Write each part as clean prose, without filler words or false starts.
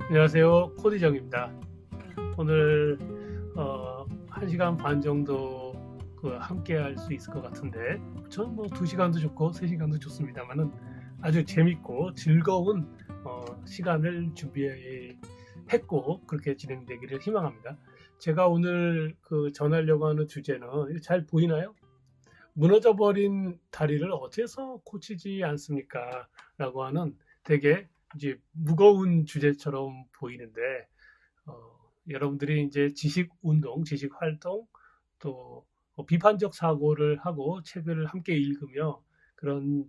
안녕하세요. 코디정입니다. 오늘 1시간 반 정도 함께 할 수 있을 것 같은데 저는 뭐 2시간도 좋고 3시간도 좋습니다만은 아주 재밌고 즐거운 시간을 준비했고 그렇게 진행되기를 희망합니다. 제가 오늘 전하려고 하는 주제는 잘 보이나요? 무너져 버린 다리를 어째서 고치지 않습니까? 라고 하는 되게 이제 무거운 주제처럼 보이는데 여러분들이 이제 지식 운동, 지식 활동 또 비판적 사고를 하고 책을 함께 읽으며 그런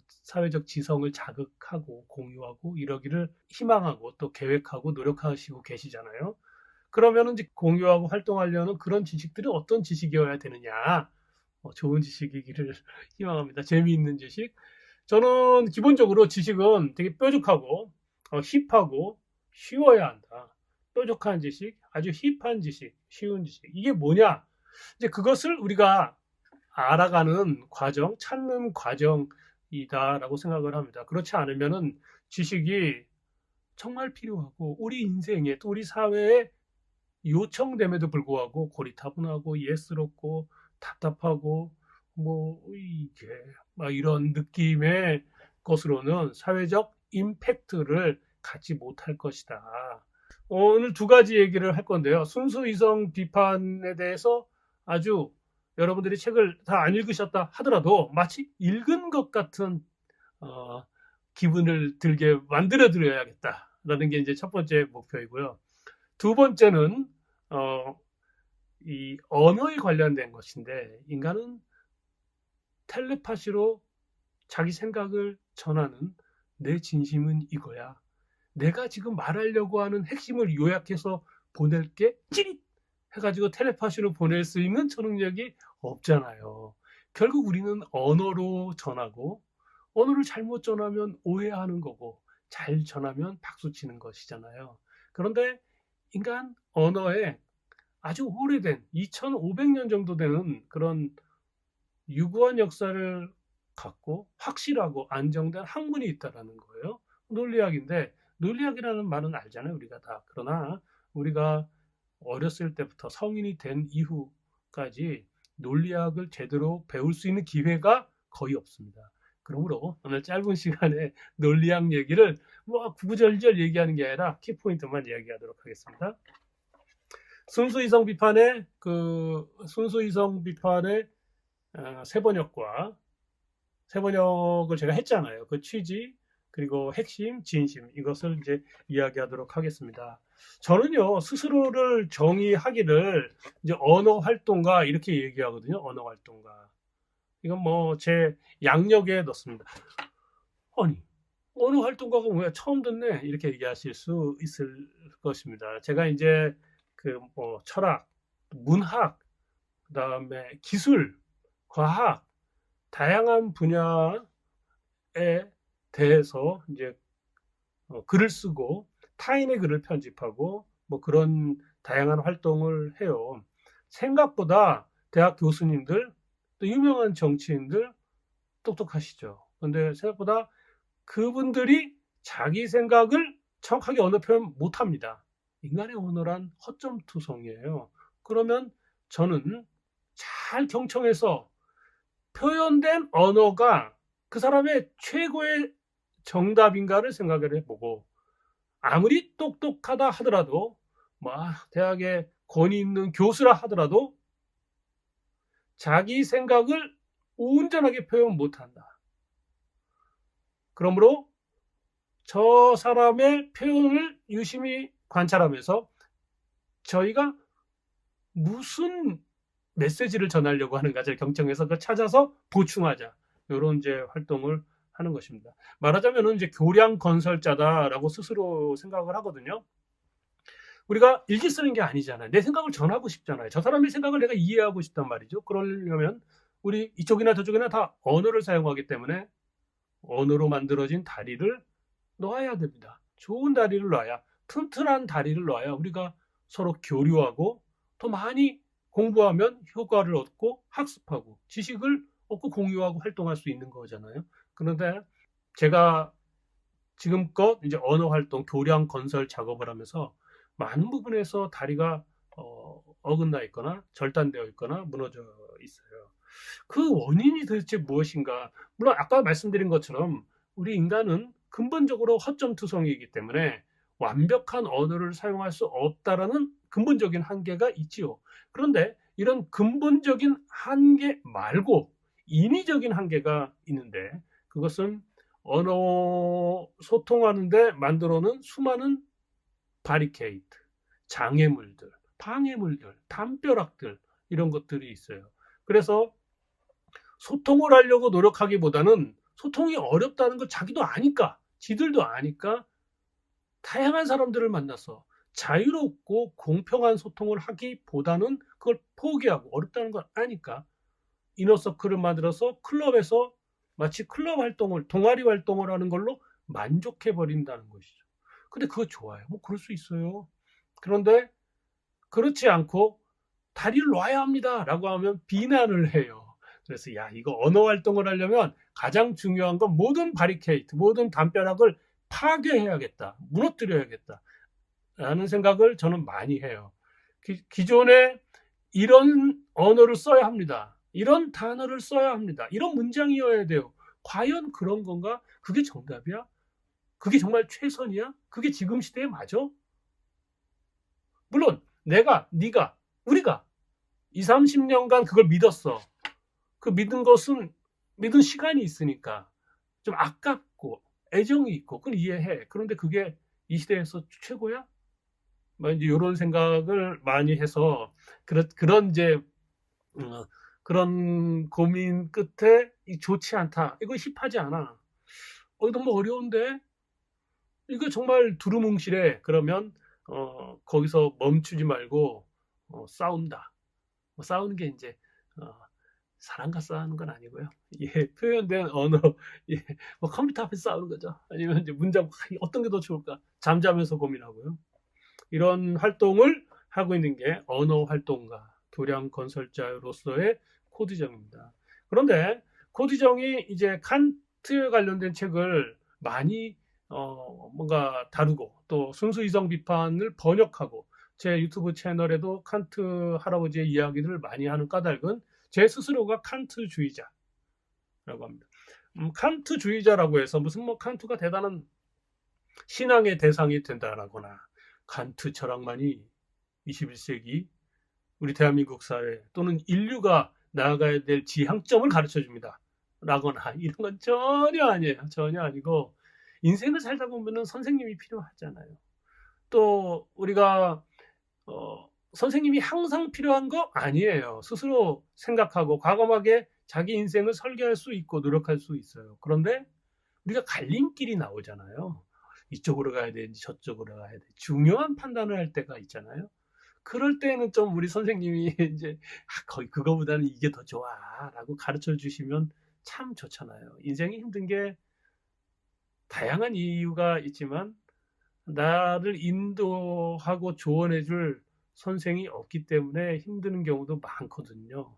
사회적 지성을 자극하고 공유하고 이러기를 희망하고 또 계획하고 노력하시고 계시잖아요. 그러면 이제 공유하고 활동하려는 그런 지식들이 어떤 지식이어야 되느냐? 좋은 지식이기를 희망합니다. 재미있는 지식. 저는 기본적으로 지식은 되게 뾰족하고 힙하고 쉬워야 한다. 뾰족한 지식, 아주 힙한 지식, 쉬운 지식. 이게 뭐냐? 이제 그것을 우리가 알아가는 과정, 찾는 과정이다라고 생각을 합니다. 그렇지 않으면은 지식이 정말 필요하고 우리 인생에 또 우리 사회에 요청됨에도 불구하고 고리타분하고 예스럽고 답답하고 뭐 이게 막 이런 느낌의 것으로는 사회적 임팩트를 갖지 못할 것이다. 오늘 두 가지 얘기를 할 건데요. 순수 이성 비판에 대해서 아주 여러분들이 책을 다 안 읽으셨다 하더라도 마치 읽은 것 같은 어, 기분을 들게 만들어 드려야겠다라는 게 이제 첫 번째 목표이고요. 두 번째는 어, 이 언어에 관련된 것인데 인간은 텔레파시로 자기 생각을 전하는 내 진심은 이거야. 내가 지금 말하려고 하는 핵심을 요약해서 보낼게 찌릿 해가지고 텔레파시로 보낼 수 있는 초능력이 없잖아요. 결국 우리는 언어로 전하고 언어를 잘못 전하면 오해하는 거고 잘 전하면 박수 치는 것이잖아요. 그런데 인간 언어에 아주 오래된 2500년 정도 되는 그런 유구한 역사를 갖고 확실하고 안정된 학문이 있다라는 거예요. 논리학인데 논리학이라는 말은 알잖아요, 우리가 다. 그러나 우리가 어렸을 때부터 성인이 된 이후까지 논리학을 제대로 배울 수 있는 기회가 거의 없습니다. 그러므로 오늘 짧은 시간에 논리학 얘기를 뭐 구구절절 얘기하는 게 아니라 키포인트만 이야기하도록 하겠습니다. 순수이성 비판의 세번역과 세번역을 제가 했잖아요. 그 취지 그리고 핵심, 진심 이것을 이제 이야기하도록 하겠습니다. 저는요 스스로를 정의하기를 이제 언어 활동가 이렇게 얘기하거든요. 언어 활동가. 이건 뭐 제 양력에 넣습니다. 아니 언어 활동가가 뭐야 처음 듣네 이렇게 얘기하실 수 있을 것입니다. 제가 이제 뭐 철학, 문학, 그다음에 기술, 과학 다양한 분야에 대해서 이제 글을 쓰고 타인의 글을 편집하고 뭐 그런 다양한 활동을 해요. 생각보다 대학 교수님들 또 유명한 정치인들 똑똑하시죠. 근데 생각보다 그분들이 자기 생각을 정확하게 언어 표현 못합니다. 인간의 언어란 허점투성이에요. 그러면 저는 잘 경청해서 표현된 언어가 그 사람의 최고의 정답인가를 생각을 해보고 아무리 똑똑하다 하더라도 뭐 대학에 권위 있는 교수라 하더라도 자기 생각을 온전하게 표현 못한다. 그러므로 저 사람의 표현을 유심히 관찰하면서 저희가 무슨 메시지를 전하려고 하는가를 경청해서 찾아서 보충하자. 이런 이제 활동을 하는 것입니다. 말하자면 이제 교량 건설자다라고 스스로 생각을 하거든요. 우리가 일기 쓰는 게 아니잖아요. 내 생각을 전하고 싶잖아요. 저 사람의 생각을 내가 이해하고 싶단 말이죠. 그러려면 우리 이쪽이나 저쪽이나 다 언어를 사용하기 때문에 언어로 만들어진 다리를 놓아야 됩니다. 좋은 다리를 놔야 튼튼한 다리를 놔야 우리가 서로 교류하고 더 많이 공부하면 효과를 얻고 학습하고 지식을 얻고 공유하고 활동할 수 있는 거잖아요. 그런데 제가 지금껏 이제 언어 활동, 교량 건설 작업을 하면서 많은 부분에서 다리가 어긋나 있거나 절단되어 있거나 무너져 있어요. 그 원인이 도대체 무엇인가? 물론 아까 말씀드린 것처럼 우리 인간은 근본적으로 허점투성이이기 때문에 완벽한 언어를 사용할 수 없다라는 근본적인 한계가 있지요. 그런데 이런 근본적인 한계 말고 인위적인 한계가 있는데 그것은 언어 소통하는데 만들어 놓은 수많은 바리케이트, 장애물들, 방해물들, 담벼락들 이런 것들이 있어요. 그래서 소통을 하려고 노력하기보다는 소통이 어렵다는 걸 자기도 아니까, 지들도 아니까 다양한 사람들을 만나서 자유롭고 공평한 소통을 하기보다는 그걸 포기하고 어렵다는 걸 아니까 이너서클을 만들어서 클럽에서 마치 클럽 활동을, 동아리 활동을 하는 걸로 만족해 버린다는 것이죠. 근데 그거 좋아요. 뭐 그럴 수 있어요. 그런데 그렇지 않고 다리를 놔야 합니다라고 하면 비난을 해요. 그래서 야 이거 언어 활동을 하려면 가장 중요한 건 모든 바리케이트, 모든 담벼락을 파괴해야겠다, 무너뜨려야겠다 라는 생각을 저는 많이 해요. 기존에 이런 언어를 써야 합니다. 이런 단어를 써야 합니다. 이런 문장이어야 돼요. 과연 그런 건가? 그게 정답이야? 그게 정말 최선이야? 그게 지금 시대에 맞아? 물론 내가, 네가, 우리가 20, 30년간 그걸 믿었어. 그 믿은 시간이 있으니까 좀 아깝고 애정이 있고 그건 이해해. 그런데 그게 이 시대에서 최고야? 뭐 이제 이런 생각을 많이 해서 그런 이제 그런 고민 끝에 좋지 않다. 이거 힙하지 않아. 너무 어려운데 이거 정말 두루뭉실해. 그러면 거기서 멈추지 말고 싸운다. 뭐 싸우는 게 이제 어, 사람과 싸우는 건 아니고요. 예, 표현된 언어, 예, 뭐 컴퓨터 앞에서 싸우는 거죠. 아니면 이제 문장 어떤 게 더 좋을까? 잠자면서 고민하고요. 이런 활동을 하고 있는 게 언어 활동가, 교량 건설자로서의 코드정입니다. 그런데 코드정이 이제 칸트에 관련된 책을 많이 뭔가 다루고 또 순수 이성 비판을 번역하고 제 유튜브 채널에도 칸트 할아버지의 이야기를 많이 하는 까닭은 제 스스로가 칸트주의자라고 합니다. 칸트주의자라고 해서 무슨 뭐 칸트가 대단한 신앙의 대상이 된다라거나 칸트 철학만이 21세기 우리 대한민국 사회 또는 인류가 나아가야 될 지향점을 가르쳐 줍니다. 라거나 이런 건 전혀 아니에요. 전혀 아니고 인생을 살다 보면은 선생님이 필요하잖아요. 또 우리가 선생님이 항상 필요한 거 아니에요. 스스로 생각하고 과감하게 자기 인생을 설계할 수 있고 노력할 수 있어요. 그런데 우리가 갈림길이 나오잖아요. 이쪽으로 가야 되는지 저쪽으로 가야 돼. 중요한 판단을 할 때가 있잖아요. 그럴 때는 좀 우리 선생님이 이제 거의 그거보다는 이게 더 좋아라고 가르쳐 주시면 참 좋잖아요. 인생이 힘든 게 다양한 이유가 있지만 나를 인도하고 조언해 줄 선생이 없기 때문에 힘든 경우도 많거든요.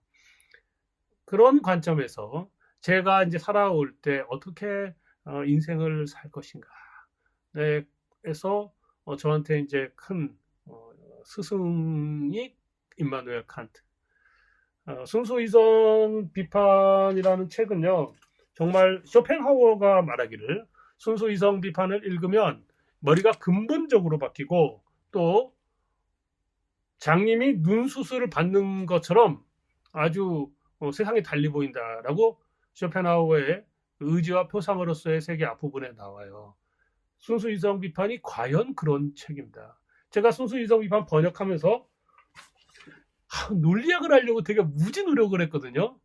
그런 관점에서 제가 이제 살아올 때 어떻게 인생을 살 것인가 에서 저한테 이제 큰 스승이 임마누엘 칸트. 순수 이성 비판이라는 책은요. 정말 쇼펜하우어가 말하기를 순수 이성 비판을 읽으면 머리가 근본적으로 바뀌고 또 장님이 눈 수술을 받는 것처럼 아주 세상이 달리 보인다라고 쇼펜하우어의 의지와 표상으로서의 세계 앞부분에 나와요. 순수 이성 비판이 과연 그런 책입니다. 제가 순수 이성 비판 번역하면서 논리학을 하려고 되게 무지 노력을 했거든요.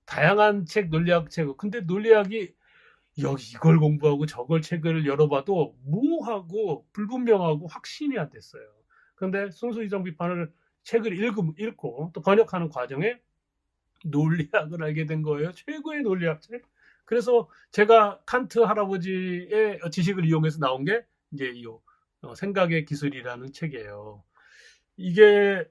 다양한 책, 논리학 책. 근데 논리학이 여기 이걸 공부하고 저걸 책을 열어봐도 모호하고 불분명하고 확신이 안 됐어요. 그런데 순수 이성 비판을 책을 읽고 또 번역하는 과정에 논리학을 알게 된 거예요. 최고의 논리학 책. 그래서 제가 칸트 할아버지의 지식을 이용해서 나온 게 이제 이 생각의 기술이라는 책이에요. 이게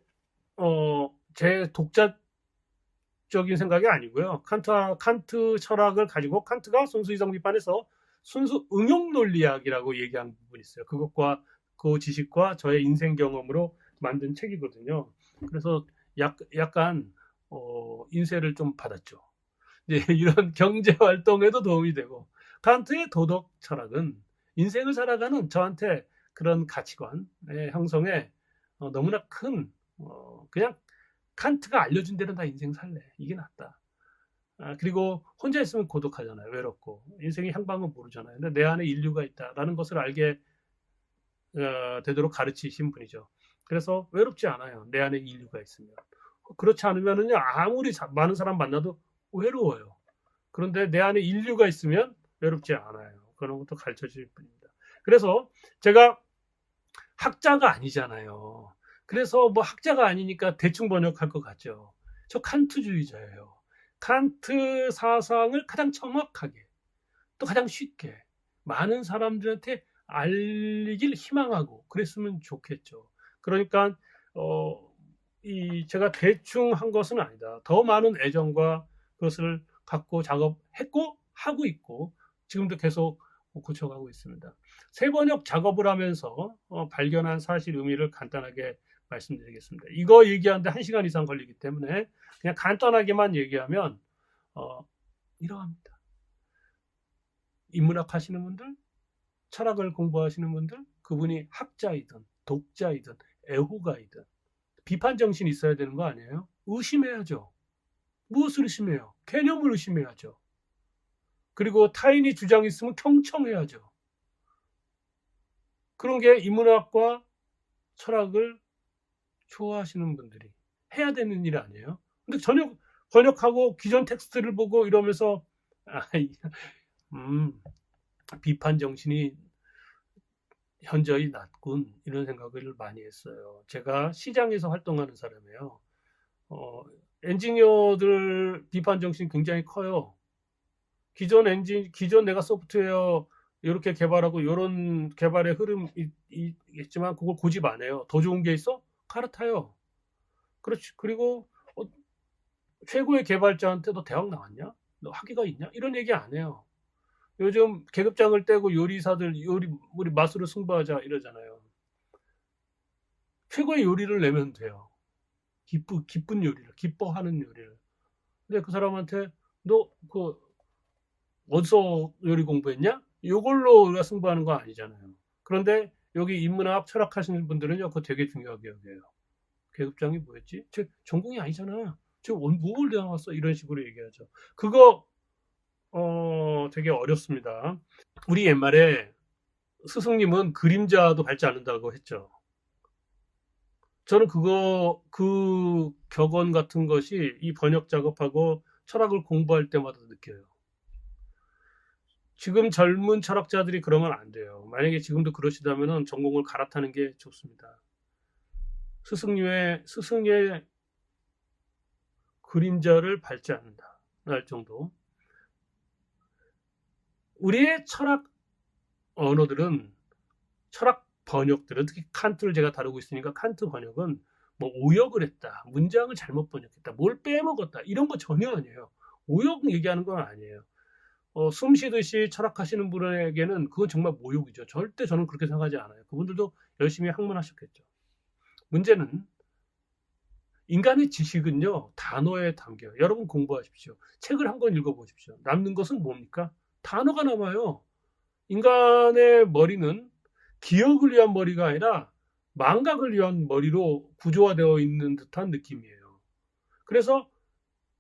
제 독자적인 생각이 아니고요. 칸트 철학을 가지고 칸트가 순수 이성 비판에서 순수 응용 논리학이라고 얘기한 부분이 있어요. 그것과 그 지식과 저의 인생 경험으로 만든 책이거든요. 그래서 약간 인쇄를 좀 받았죠. 이런 경제 활동에도 도움이 되고 칸트의 도덕 철학은 인생을 살아가는 저한테 그런 가치관의 형성에 너무나 큰 그냥 칸트가 알려준 대로 나 인생 살래 이게 낫다. 그리고 혼자 있으면 고독하잖아요. 외롭고 인생의 향방은 모르잖아요. 근데 내 안에 인류가 있다라는 것을 알게 되도록 가르치신 분이죠. 그래서 외롭지 않아요. 내 안에 인류가 있으면. 그렇지 않으면은요 아무리 많은 사람 만나도 외로워요. 그런데 내 안에 인류가 있으면 외롭지 않아요. 그런 것도 가르쳐 주실 분입니다. 그래서 제가 학자가 아니잖아요. 그래서 뭐 학자가 아니니까 대충 번역할 것 같죠. 저 칸트주의자예요. 칸트 사상을 가장 정확하게 또 가장 쉽게 많은 사람들한테 알리길 희망하고 그랬으면 좋겠죠. 그러니까 제가 대충 한 것은 아니다. 더 많은 애정과 그것을 갖고 작업했고 하고 있고 지금도 계속 고쳐가고 있습니다. 새 번역 작업을 하면서 발견한 사실 의미를 간단하게 말씀드리겠습니다. 이거 얘기하는데 1시간 이상 걸리기 때문에 그냥 간단하게만 얘기하면 이러합니다. 인문학 하시는 분들, 철학을 공부하시는 분들, 그분이 학자이든 독자이든 애호가이든 비판 정신이 있어야 되는 거 아니에요? 의심해야죠. 무엇을 의심해요? 개념을 의심해야죠. 그리고 타인이 주장이 있으면 경청해야죠. 그런 게 인문학과 철학을 좋아하시는 분들이 해야 되는 일 아니에요? 근데 전혀 번역하고 기존 텍스트를 보고 이러면서 비판 정신이 현저히 낮군 이런 생각을 많이 했어요. 제가 시장에서 활동하는 사람이에요. 엔지니어들 비판 정신 굉장히 커요. 기존 내가 소프트웨어 이렇게 개발하고 이런 개발의 흐름이 있지만 그걸 고집 안 해요. 더 좋은 게 있어? 갈아타요. 그렇지. 그리고 최고의 개발자한테 너 대학 나왔냐? 너 학위가 있냐? 이런 얘기 안 해요. 요즘 계급장을 떼고 요리사들 우리 맛으로 승부하자 이러잖아요. 최고의 요리를 내면 돼요. 기쁜 요리를, 기뻐하는 요리를. 근데 그 사람한테 너 어디서 요리 공부했냐? 이걸로 우리가 승부하는 거 아니잖아요. 그런데 여기 인문학 철학하시는 분들은요, 그거 되게 중요하게 여겨요. 계급장이 뭐였지? 쟤 전공이 아니잖아. 쟤 뭘 나왔어? 이런 식으로 얘기하죠. 그거 되게 어렵습니다. 우리 옛말에 스승님은 그림자도 밟지 않는다고 했죠. 저는 그 격언 같은 것이 이 번역 작업하고 철학을 공부할 때마다 느껴요. 지금 젊은 철학자들이 그러면 안 돼요. 만약에 지금도 그러시다면 전공을 갈아타는 게 좋습니다. 스승의 그림자를 밟지 않는다. 할 정도. 우리의 철학 언어들은 철학 번역들은 특히 칸트를 제가 다루고 있으니까 칸트 번역은 뭐 오역을 했다. 문장을 잘못 번역했다. 뭘 빼먹었다. 이런 거 전혀 아니에요. 오역 얘기하는 건 아니에요. 숨 쉬듯이 철학하시는 분에게는 그건 정말 모욕이죠. 절대 저는 그렇게 생각하지 않아요. 그분들도 열심히 학문하셨겠죠. 문제는 인간의 지식은요. 단어에 담겨요. 여러분 공부하십시오. 책을 한 권 읽어보십시오. 남는 것은 뭡니까? 단어가 남아요. 인간의 머리는 기억을 위한 머리가 아니라 망각을 위한 머리로 구조화되어 있는 듯한 느낌이에요. 그래서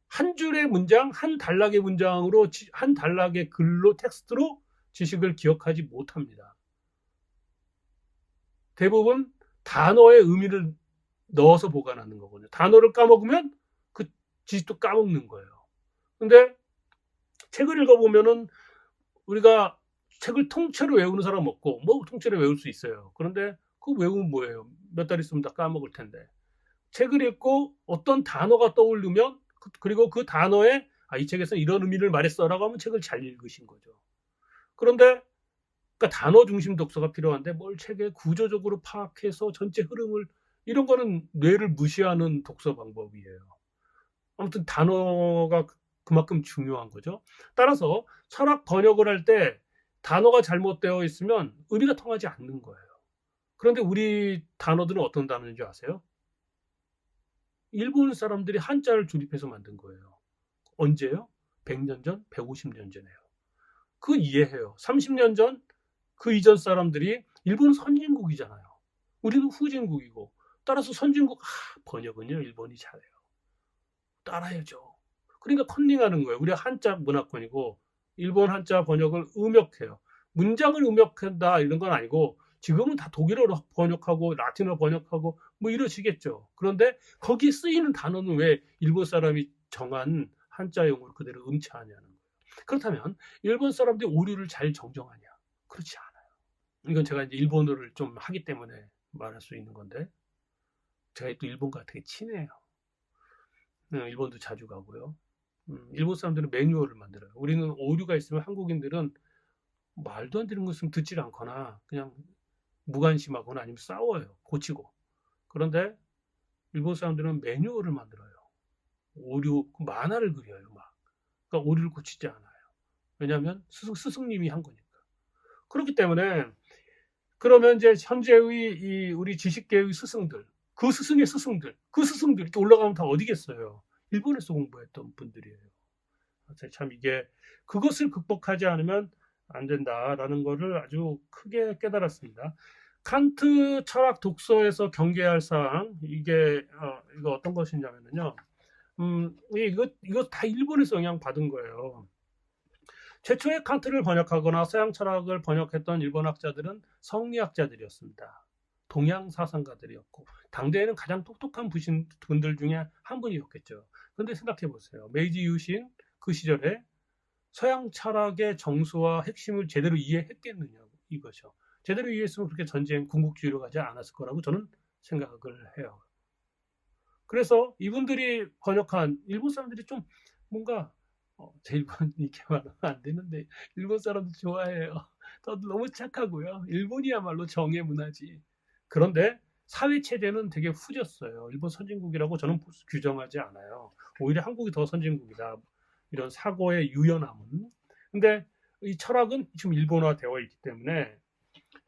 한 줄의 문장, 한 단락의 문장으로, 한 단락의 글로, 텍스트로 지식을 기억하지 못합니다. 대부분 단어의 의미를 넣어서 보관하는 거거든요. 단어를 까먹으면 그 지식도 까먹는 거예요. 근데 책을 읽어보면은 우리가 책을 통째로 외우는 사람 없고, 뭐 통째로 외울 수 있어요. 그런데 그 외우면 뭐예요? 몇 달 있으면 다 까먹을 텐데. 책을 읽고 어떤 단어가 떠오르면 그리고 그 단어에 이 책에서 이런 의미를 말했어라고 하면 책을 잘 읽으신 거죠. 그런데 그러니까 단어 중심 독서가 필요한데 뭘 책에 구조적으로 파악해서 전체 흐름을 이런 거는 뇌를 무시하는 독서 방법이에요. 아무튼 단어가 그만큼 중요한 거죠. 따라서 철학 번역을 할 때 단어가 잘못되어 있으면 의미가 통하지 않는 거예요. 그런데 우리 단어들은 어떤 단어인 줄 아세요? 일본 사람들이 한자를 조립해서 만든 거예요. 언제요? 100년 전, 150년 전에요. 그 이해해요. 30년 전 그 이전 사람들이 일본은 선진국이잖아요. 우리는 후진국이고 따라서 선진국 번역은요 일본이 잘해요. 따라야죠. 그러니까 컨닝하는 거예요. 우리가 한자 문화권이고 일본 한자 번역을 음역해요. 문장을 음역한다 이런 건 아니고 지금은 다 독일어로 번역하고 라틴어로 번역하고 뭐 이러시겠죠. 그런데 거기 쓰이는 단어는 왜 일본 사람이 정한 한자용어를 그대로 음치하냐는 거예요. 그렇다면 일본 사람들이 오류를 잘 정정하냐? 그렇지 않아요. 이건 제가 이제 일본어를 좀 하기 때문에 말할 수 있는 건데 제가 또 일본과 되게 친해요. 일본도 자주 가고요. 일본 사람들은 매뉴얼을 만들어요. 우리는 오류가 있으면 한국인들은 말도 안 되는 것은 듣질 않거나 그냥 무관심하거나 아니면 싸워요. 고치고. 그런데 일본 사람들은 매뉴얼을 만들어요. 오류 만화를 그려요. 막. 그러니까 오류를 고치지 않아요. 왜냐하면 스승님이 한 거니까. 그렇기 때문에 그러면 이제 현재의 우리 지식계의 스승들, 그 스승의 스승들, 그 스승들 이렇게 올라가면 다 어디겠어요? 일본에서 공부했던 분들이에요. 참 이게 그것을 극복하지 않으면 안 된다라는 것을 아주 크게 깨달았습니다. 칸트 철학 독서에서 경계할 사항 이게 이거 어떤 것이냐면요. 이거 다 일본에서 영향 받은 거예요. 최초의 칸트를 번역하거나 서양 철학을 번역했던 일본 학자들은 성리학자들이었습니다. 동양 사상가들이었고 당대에는 가장 똑똑한 분들 중에 한 분이었겠죠. 그런데 생각해 보세요. 메이지 유신 그 시절에 서양 철학의 정수와 핵심을 제대로 이해했겠느냐 이거죠. 제대로 이해했으면 그렇게 전쟁 군국주의로 가지 않았을 거라고 저는 생각을 해요. 그래서 이분들이 번역한 일본 사람들이 좀 뭔가 제 일본 이렇게 말하면 안 되는데 일본 사람들 좋아해요. 저도 너무 착하고요. 일본이야말로 정의 문화지. 그런데 사회 체제는 되게 후졌어요. 일본 선진국이라고 저는 규정하지 않아요. 오히려 한국이 더 선진국이다. 이런 사고의 유연함은. 근데 이 철학은 지금 일본화되어 있기 때문에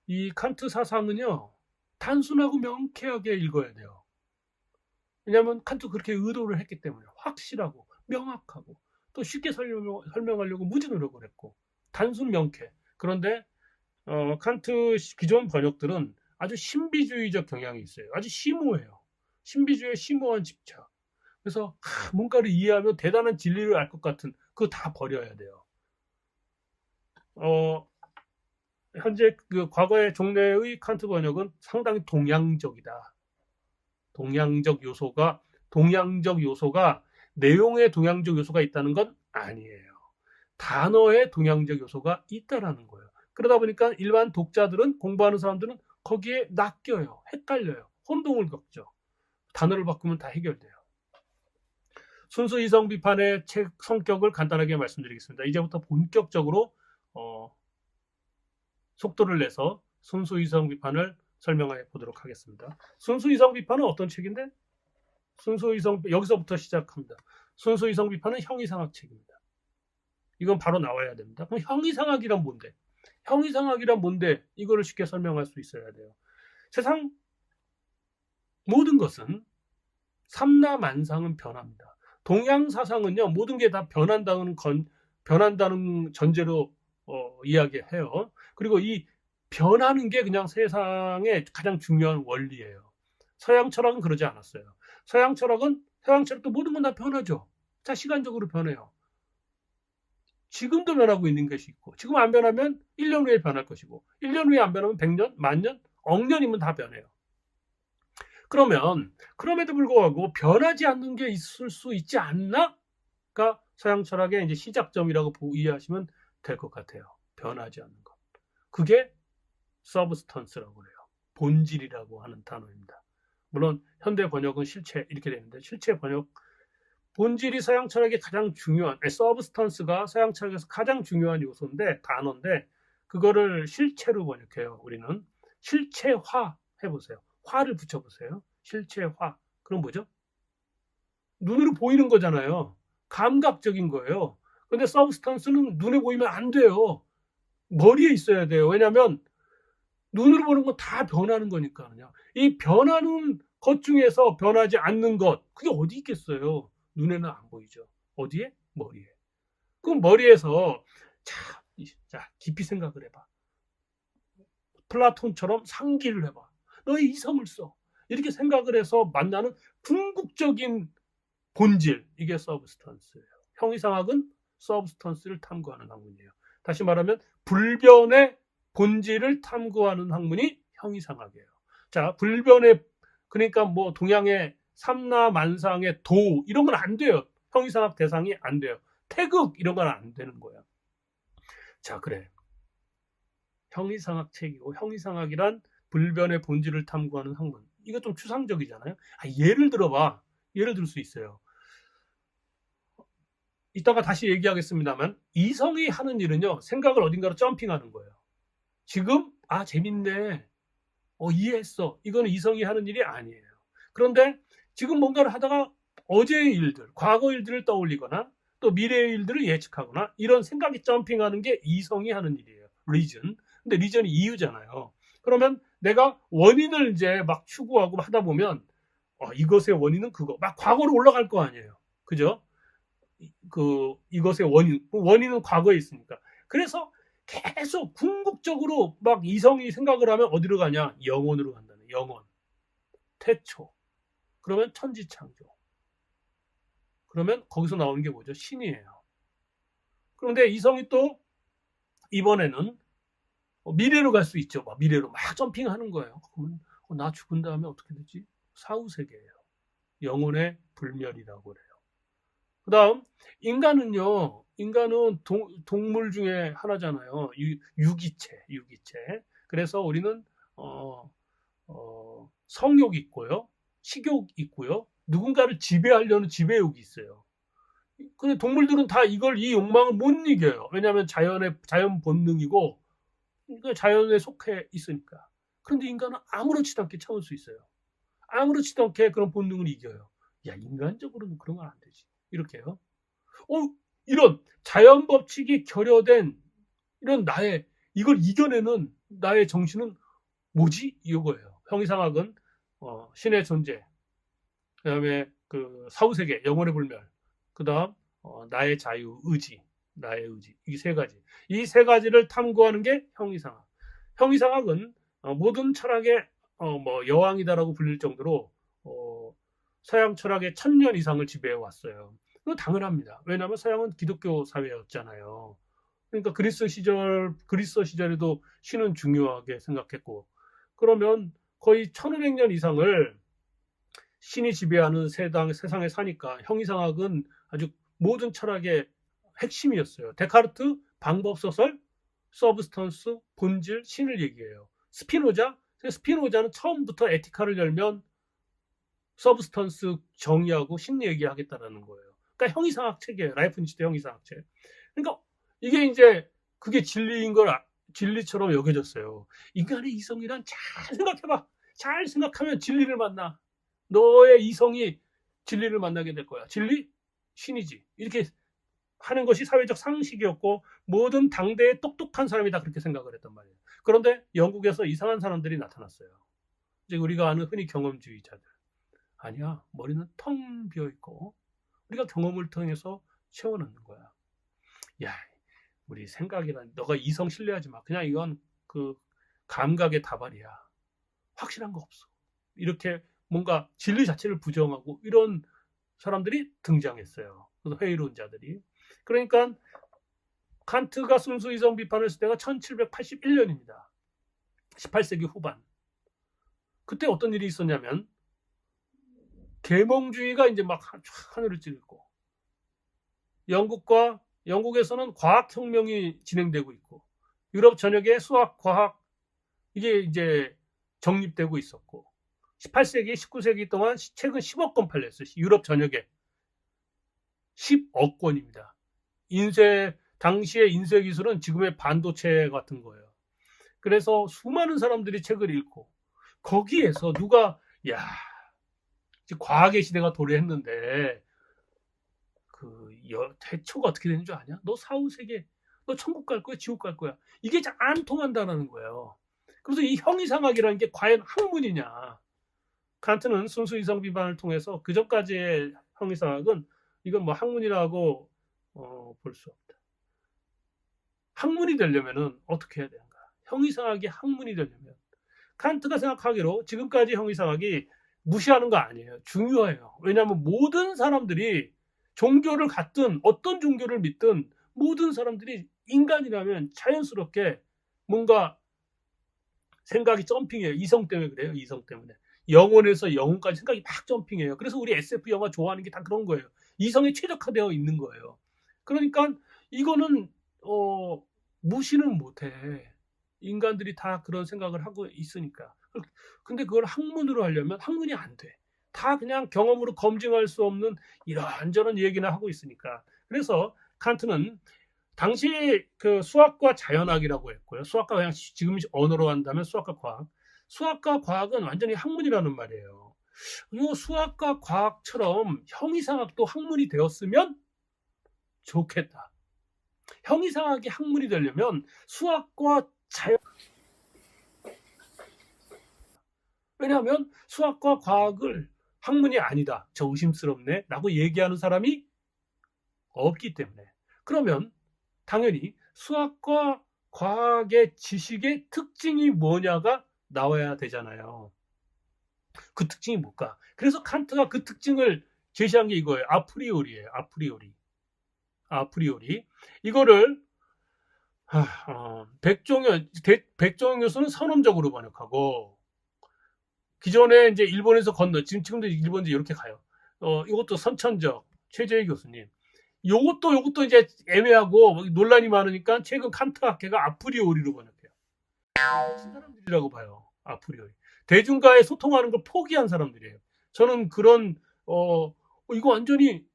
이 칸트 사상은요. 단순하고 명쾌하게 읽어야 돼요. 왜냐하면 칸트 그렇게 의도를 했기 때문에 확실하고 명확하고 또 쉽게 설명하려고 무지 노력을 했고 단순 명쾌. 그런데 칸트 기존 번역들은 아주 신비주의적 경향이 있어요. 아주 심오해요. 신비주의의 심오한 집착. 그래서 뭔가를 이해하면 대단한 진리를 알 것 같은 그거 다 버려야 돼요. 현재 그 과거의 종래의 칸트 번역은 상당히 동양적이다. 동양적 요소가 내용의 동양적 요소가 있다는 건 아니에요. 단어의 동양적 요소가 있다라는 거예요. 그러다 보니까 일반 독자들은 공부하는 사람들은 거기에 낚여요. 헷갈려요. 혼동을 겪죠. 단어를 바꾸면 다 해결돼요. 순수 이성 비판의 책 성격을 간단하게 말씀드리겠습니다. 이제부터 본격적으로 속도를 내서 순수 이성 비판을 설명해 보도록 하겠습니다. 순수 이성 비판은 어떤 책인데? 여기서부터 시작합니다. 순수 이성 비판은 형이상학 책입니다. 이건 바로 나와야 됩니다. 그럼 형이상학이란 뭔데? 형이상학이란 뭔데? 이거를 쉽게 설명할 수 있어야 돼요. 세상 모든 것은 삼라만상은 변합니다. 동양 사상은요 모든 게 다 변한다는 전제로 이야기해요. 그리고 이 변하는 게 그냥 세상의 가장 중요한 원리예요. 서양 철학은 그러지 않았어요. 서양 철학도 모든 건 다 변하죠. 자, 시간적으로 변해요. 지금도 변하고 있는 것이 있고 지금 안 변하면 1년 후에 변할 것이고 1년 후에 안 변하면 100년, 만년, 억년이면 다 변해요. 그러면 그럼에도 불구하고 변하지 않는 게 있을 수 있지 않나?가 서양 철학의 이제 시작점이라고 이해하시면 될 것 같아요. 변하지 않는 것. 그게 substance라고 해요. 본질이라고 하는 단어입니다. 물론 현대 번역은 실체 이렇게 되는데 실체 번역 본질이 서양 철학의 가장 중요한 substance가 서양 철학에서 가장 중요한 요소인데 단어인데 그거를 실체로 번역해요. 우리는 실체화 해보세요. 화를 붙여보세요. 실체화. 그럼 뭐죠? 눈으로 보이는 거잖아요. 감각적인 거예요. 근데 substance는 눈에 보이면 안 돼요. 머리에 있어야 돼요. 왜냐하면 눈으로 보는 건 다 변하는 거니까요. 이 변하는 것 중에서 변하지 않는 것, 그게 어디 있겠어요? 눈에는 안 보이죠. 어디에? 머리에. 그럼 머리에서 자 깊이 생각을 해봐. 플라톤처럼 상기를 해봐. 너의 이성을 써. 이렇게 생각을 해서 만나는 궁극적인 본질, 이게 서브스턴스예요. 형이상학은 서브스턴스를 탐구하는 학문이에요. 다시 말하면 불변의 본질을 탐구하는 학문이 형이상학이에요. 자, 불변의, 그러니까 뭐 동양의 삼라만상의 도 이런 건 안 돼요. 형이상학 대상이 안 돼요. 태극 이런 건 안 되는 거야. 자, 그래. 형이상학 책이고, 형이상학이란 불변의 본질을 탐구하는 학문. 이거 좀 추상적이잖아요. 예를 들어봐. 예를 들 수 있어요. 이따가 다시 얘기하겠습니다만, 이성이 하는 일은요, 생각을 어딘가로 점핑하는 거예요. 지금 재밌네. 이해했어. 이거는 이성이 하는 일이 아니에요. 그런데 지금 뭔가를 하다가 어제의 일들, 과거 일들을 떠올리거나 또 미래의 일들을 예측하거나 이런 생각이 점핑하는 게 이성이 하는 일이에요. 리전. 근데 리전이 이유잖아요. 그러면 내가 원인을 이제 막 추구하고 하다 보면 이것의 원인은 그거. 막 과거로 올라갈 거 아니에요. 그죠? 이것의 원인은 과거에 있으니까. 그래서 계속 궁극적으로 막 이성이 생각을 하면 어디로 가냐? 영혼으로 간다는. 영혼. 태초. 그러면 천지창조. 그러면 거기서 나오는 게 뭐죠? 신이에요. 그런데 이성이 또 이번에는 미래로 갈 수 있죠. 미래로 막 점핑하는 거예요. 그러면 나 죽은 다음에 어떻게 되지? 사후세계예요. 영혼의 불멸이라고 그래요. 그 다음 인간은 동물 중에 하나잖아요. 유기체. 그래서 우리는 성욕이 있고요. 식욕이 있고요. 누군가를 지배하려는 지배욕이 있어요. 근데 동물들은 다 이 욕망을 못 이겨요. 왜냐하면 자연 본능이고 그러니까 자연에 속해 있으니까. 그런데 인간은 아무렇지도 않게 참을 수 있어요. 아무렇지도 않게 그런 본능을 이겨요. 인간적으로는 그런 건 안 되지. 이렇게요. 이런 자연 법칙이 결여된 이런 이걸 이겨내는 나의 정신은 뭐지? 이거예요. 형이상학은 신의 존재, 그다음에 그 사후세계, 영혼의 불멸, 그다음 나의 자유, 나의 의지, 이 세 가지. 이 세 가지를 탐구하는 게 형이상학. 형이상학은 모든 철학의 여왕이다라고 불릴 정도로 서양 철학의 1000년 이상을 지배해 왔어요. 그거 당연합니다. 왜냐하면 서양은 기독교 사회였잖아요. 그러니까 그리스 시절에도 신은 중요하게 생각했고, 그러면 거의 1500년 이상을 신이 지배하는 세상에 사니까 형이상학은 아주 모든 철학의 핵심이었어요. 데카르트, 방법소설, 서브스턴스, 본질, 신을 얘기해요. 스피노자는 처음부터 에티카를 열면 서브스턴스 정의하고 신 얘기하겠다라는 거예요. 그러니까 형이상학 책이에요. 라이프니츠의 형이상학 책. 그러니까 이게 이제 그게 진리처럼 여겨졌어요. 인간의 이성이란 잘 생각해봐. 잘 생각하면 진리를 만나. 너의 이성이 진리를 만나게 될 거야. 진리? 신이지. 이렇게 하는 것이 사회적 상식이었고 모든 당대의 똑똑한 사람이 다 그렇게 생각을 했단 말이에요. 그런데 영국에서 이상한 사람들이 나타났어요. 이제 우리가 아는 흔히 경험주의자들. 아니야. 머리는 텅 비어있고 우리가 경험을 통해서 채워넣는 거야. 우리 생각이란 너가 이성 신뢰하지 마. 그냥 이건 그 감각의 다발이야. 확실한 거 없어. 이렇게 뭔가 진리 자체를 부정하고 이런 사람들이 등장했어요. 그래서 회의론자들이. 그러니까 칸트가 순수 이성 비판을 했을 때가 1781년입니다. 18세기 후반. 그때 어떤 일이 있었냐면 계몽주의가 이제 막 하늘을 찌르고 영국에서는 과학혁명이 진행되고 있고 유럽 전역에 수학, 과학 이게 이제 정립되고 있었고 18세기, 19세기 동안 책은 10억 권 팔렸어요. 유럽 전역에 10억 권입니다. 당시의 인쇄 기술은 지금의 반도체 같은 거예요. 그래서 수많은 사람들이 책을 읽고 거기에서 누가 과학의 시대가 도래했는데 태초가 어떻게 되는 줄 아냐? 너 사후세계, 너 천국 갈 거야, 지옥 갈 거야. 이게 잘 안 통한다는 거예요. 그래서 이 형이상학이라는 게 과연 학문이냐? 칸트는 순수 이성 비판을 통해서 그 전까지의 형이상학은 이건 뭐 학문이라고 볼 수 없다. 학문이 되려면은 어떻게 해야 되는가? 형이상학이 학문이 되려면 칸트가 생각하기로 지금까지 형이상학이 무시하는 거 아니에요. 중요해요. 왜냐하면 모든 사람들이 종교를 갖든 어떤 종교를 믿든 모든 사람들이 인간이라면 자연스럽게 뭔가 생각이 점핑해요. 이성 때문에 그래요. 이성 때문에. 영혼에서 영혼까지 생각이 막 점핑해요. 그래서 우리 SF 영화 좋아하는 게 다 그런 거예요. 이성에 최적화되어 있는 거예요. 그러니까 이거는 무시는 못해. 인간들이 다 그런 생각을 하고 있으니까. 근데 그걸 학문으로 하려면 학문이 안 돼. 다 그냥 경험으로 검증할 수 없는 이런저런 얘기나 하고 있으니까. 그래서 칸트는 당시 그 수학과 자연학이라고 했고요. 수학과 그냥 지금 언어로 한다면 수학과 과학. 수학과 과학은 완전히 학문이라는 말이에요. 이 수학과 과학처럼 형이상학도 학문이 되었으면 좋겠다. 형이상학이 학문이 되려면 수학과 자연 왜냐하면 수학과 과학을 학문이 아니다. 저 의심스럽네. 라고 얘기하는 사람이 없기 때문에. 그러면 당연히 수학과 과학의 지식의 특징이 뭐냐가 나와야 되잖아요. 그 특징이 뭘까? 그래서 칸트가 그 특징을 제시한 게 이거예요. 아프리오리예요. 아프리오리. 이거를 백종원 교수는 선언적으로 번역하고 기존에 이제 일본에서 지금도 일본도 이렇게 가요. 이것도 선천적 최재희 교수님. 요것도 이제 애매하고 논란이 많으니까 최근 칸트 학회가 아프리오리로 번역해요. 무슨 사람들이라고 봐요. 아프리오리. 대중과의 소통하는 걸 포기한 사람들이에요. 저는 그런 이거 완전히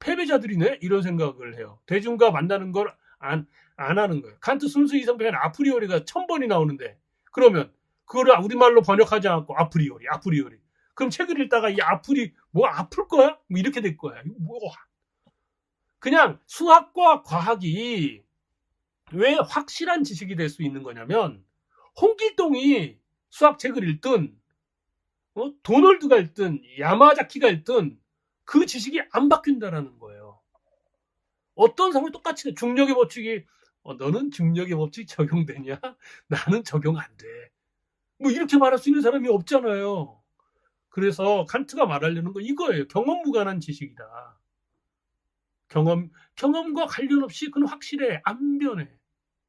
패배자들이네 이런 생각을 해요. 대중과 만나는 걸 안 하는 거예요. 칸트 순수 이성배는 아프리오리가 1000번이 나오는데 그러면 그거를 우리말로 번역하지 않고 아프리오리. 그럼 책을 읽다가 이 뭐 아플 거야? 뭐 이렇게 될 거야. 뭐 그냥 수학과 과학이 왜 확실한 지식이 될 수 있는 거냐면 홍길동이 수학책을 읽든 도널드가 읽든 야마자키가 읽든 그 지식이 안 바뀐다라는 거예요. 어떤 상황이 똑같이 중력의 법칙이 너는 중력의 법칙 적용되냐? 나는 적용 안 돼. 뭐 이렇게 말할 수 있는 사람이 없잖아요. 그래서 칸트가 말하려는 건 이거예요. 경험 무관한 지식이다. 경험과 관련 없이 그건 확실해. 안 변해.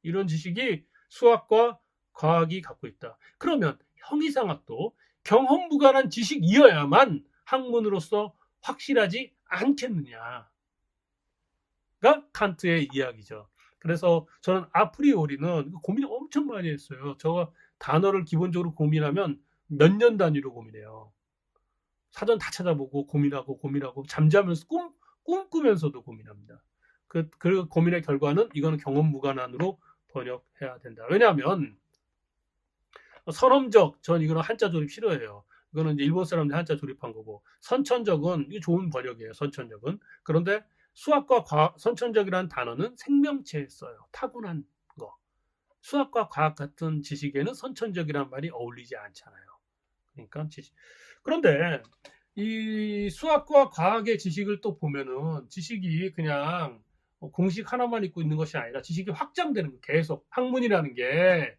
이런 지식이 수학과 과학이 갖고 있다. 그러면 형이상학도 경험 무관한 지식이어야만 학문으로서 확실하지 않겠느냐가 칸트의 이야기죠. 그래서 저는 아프리오리는 고민 엄청 많이 했어요. 저 단어를 기본적으로 고민하면 몇 년 단위로 고민해요. 사전 다 찾아보고 고민하고 잠자면서 꿈꾸면서도 고민합니다. 그 고민의 결과는 이거는 경험 무관한으로 번역해야 된다. 왜냐하면 선험적, 전 이거는 한자 조립 싫어해요. 이거는 이제 일본 사람들이 한자 조립한 거고 선천적은 이게 좋은 번역이에요. 선천적은. 그런데 수학과 선천적이라는 단어는 생명체에 써요. 타고난 거. 수학과 과학 같은 지식에는 선천적이라는 말이 어울리지 않잖아요. 그러니까 지식. 그런데 이 수학과 과학의 지식을 또 보면은 지식이 그냥 공식 하나만 있고 있는 것이 아니라 지식이 확장되는 거 계속 학문이라는 게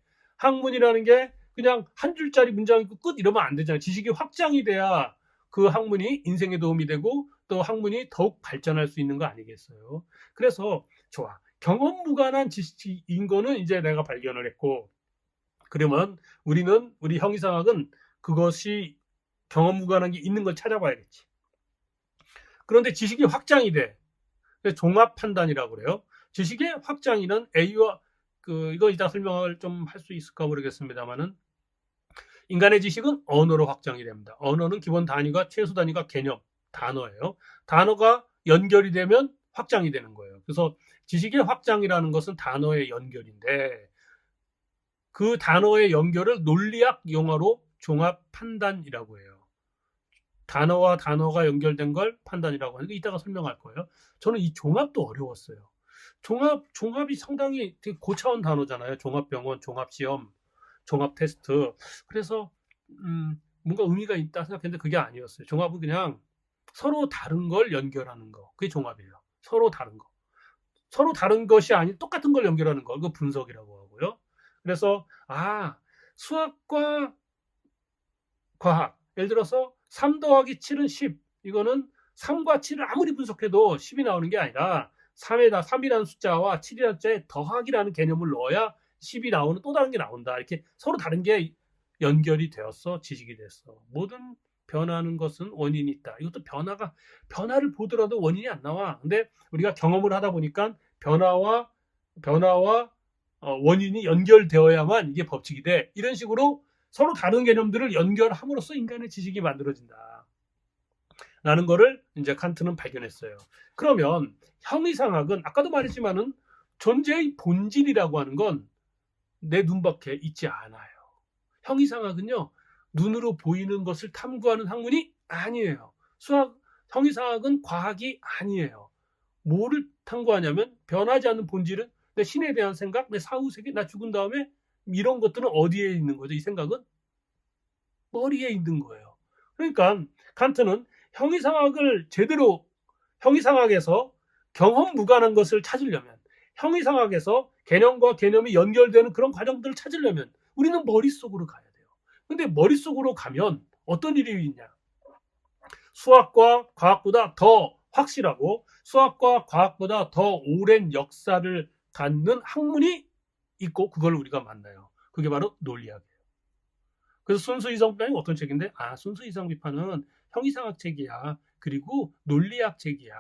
그냥 한 줄짜리 문장 있고 끝 이러면 안 되잖아요. 지식이 확장이 돼야 그 학문이 인생에 도움이 되고 또 학문이 더욱 발전할 수 있는 거 아니겠어요. 그래서 좋아. 경험 무관한 지식인 거는 이제 내가 발견을 했고 그러면 우리 형이상학은 그것이 경험 무관한 게 있는 걸 찾아봐야겠지. 그런데 지식이 확장이 돼. 종합 판단이라고 그래요. 지식의 확장이는 A와 이거 이따 설명을 좀 할 수 있을까 모르겠습니다만은 인간의 지식은 언어로 확장이 됩니다. 언어는 기본 단위가 최소 단위가 개념, 단어예요. 단어가 연결이 되면 확장이 되는 거예요. 그래서 지식의 확장이라는 것은 단어의 연결인데 그 단어의 연결을 논리학 용어로 종합 판단이라고 해요. 단어와 단어가 연결된 걸 판단이라고 하는데 이따가 설명할 거예요. 저는 이 종합도 어려웠어요. 종합이 상당히 되게 고차원 단어잖아요. 종합병원, 종합시험, 종합테스트. 그래서 뭔가 의미가 있다 생각했는데 그게 아니었어요. 종합은 그냥 서로 다른 걸 연결하는 거. 그게 종합이에요. 서로 다른 거. 서로 다른 것이 아닌 똑같은 걸 연결하는 거. 그거 분석이라고 하고요. 그래서 수학과 과학. 예를 들어서 3 더하기 7은 10. 이거는 3과 7을 아무리 분석해도 10이 나오는 게 아니라 3이라는 숫자와 7이라는 숫자에 더하기라는 개념을 넣어야 10이 나오는 또 다른 게 나온다. 이렇게 서로 다른 게 연결이 되었어. 지식이 됐어. 모든 변하는 것은 원인이 있다. 이것도 변화를 보더라도 원인이 안 나와. 근데 우리가 경험을 하다 보니까 변화와 원인이 연결되어야만 이게 법칙이 돼. 이런 식으로 서로 다른 개념들을 연결함으로써 인간의 지식이 만들어진다. 라는 거를 이제 칸트는 발견했어요. 그러면 형이상학은 아까도 말했지만은 존재의 본질이라고 하는 건 내 눈밖에 있지 않아요. 형이상학은요, 눈으로 보이는 것을 탐구하는 학문이 아니에요. 형이상학은 과학이 아니에요. 뭐를 탐구하냐면 변하지 않는 본질은 내 신에 대한 생각, 내 사후세계, 나 죽은 다음에 이런 것들은 어디에 있는 거죠? 이 생각은 머리에 있는 거예요. 그러니까 칸트는 형이상학에서 경험 무관한 것을 찾으려면, 형이상학에서 개념과 개념이 연결되는 그런 과정들을 찾으려면 우리는 머릿속으로 가야 돼요. 근데 머릿속으로 가면 어떤 일이 있냐? 수학과 과학보다 더 확실하고 수학과 과학보다 더 오랜 역사를 갖는 학문이 있고 그걸 우리가 만나요. 그게 바로 논리학이에요. 그래서 순수이성 비판이 어떤 책인데? 순수이성 비판은 형이상학 책이야. 그리고 논리학 책이야.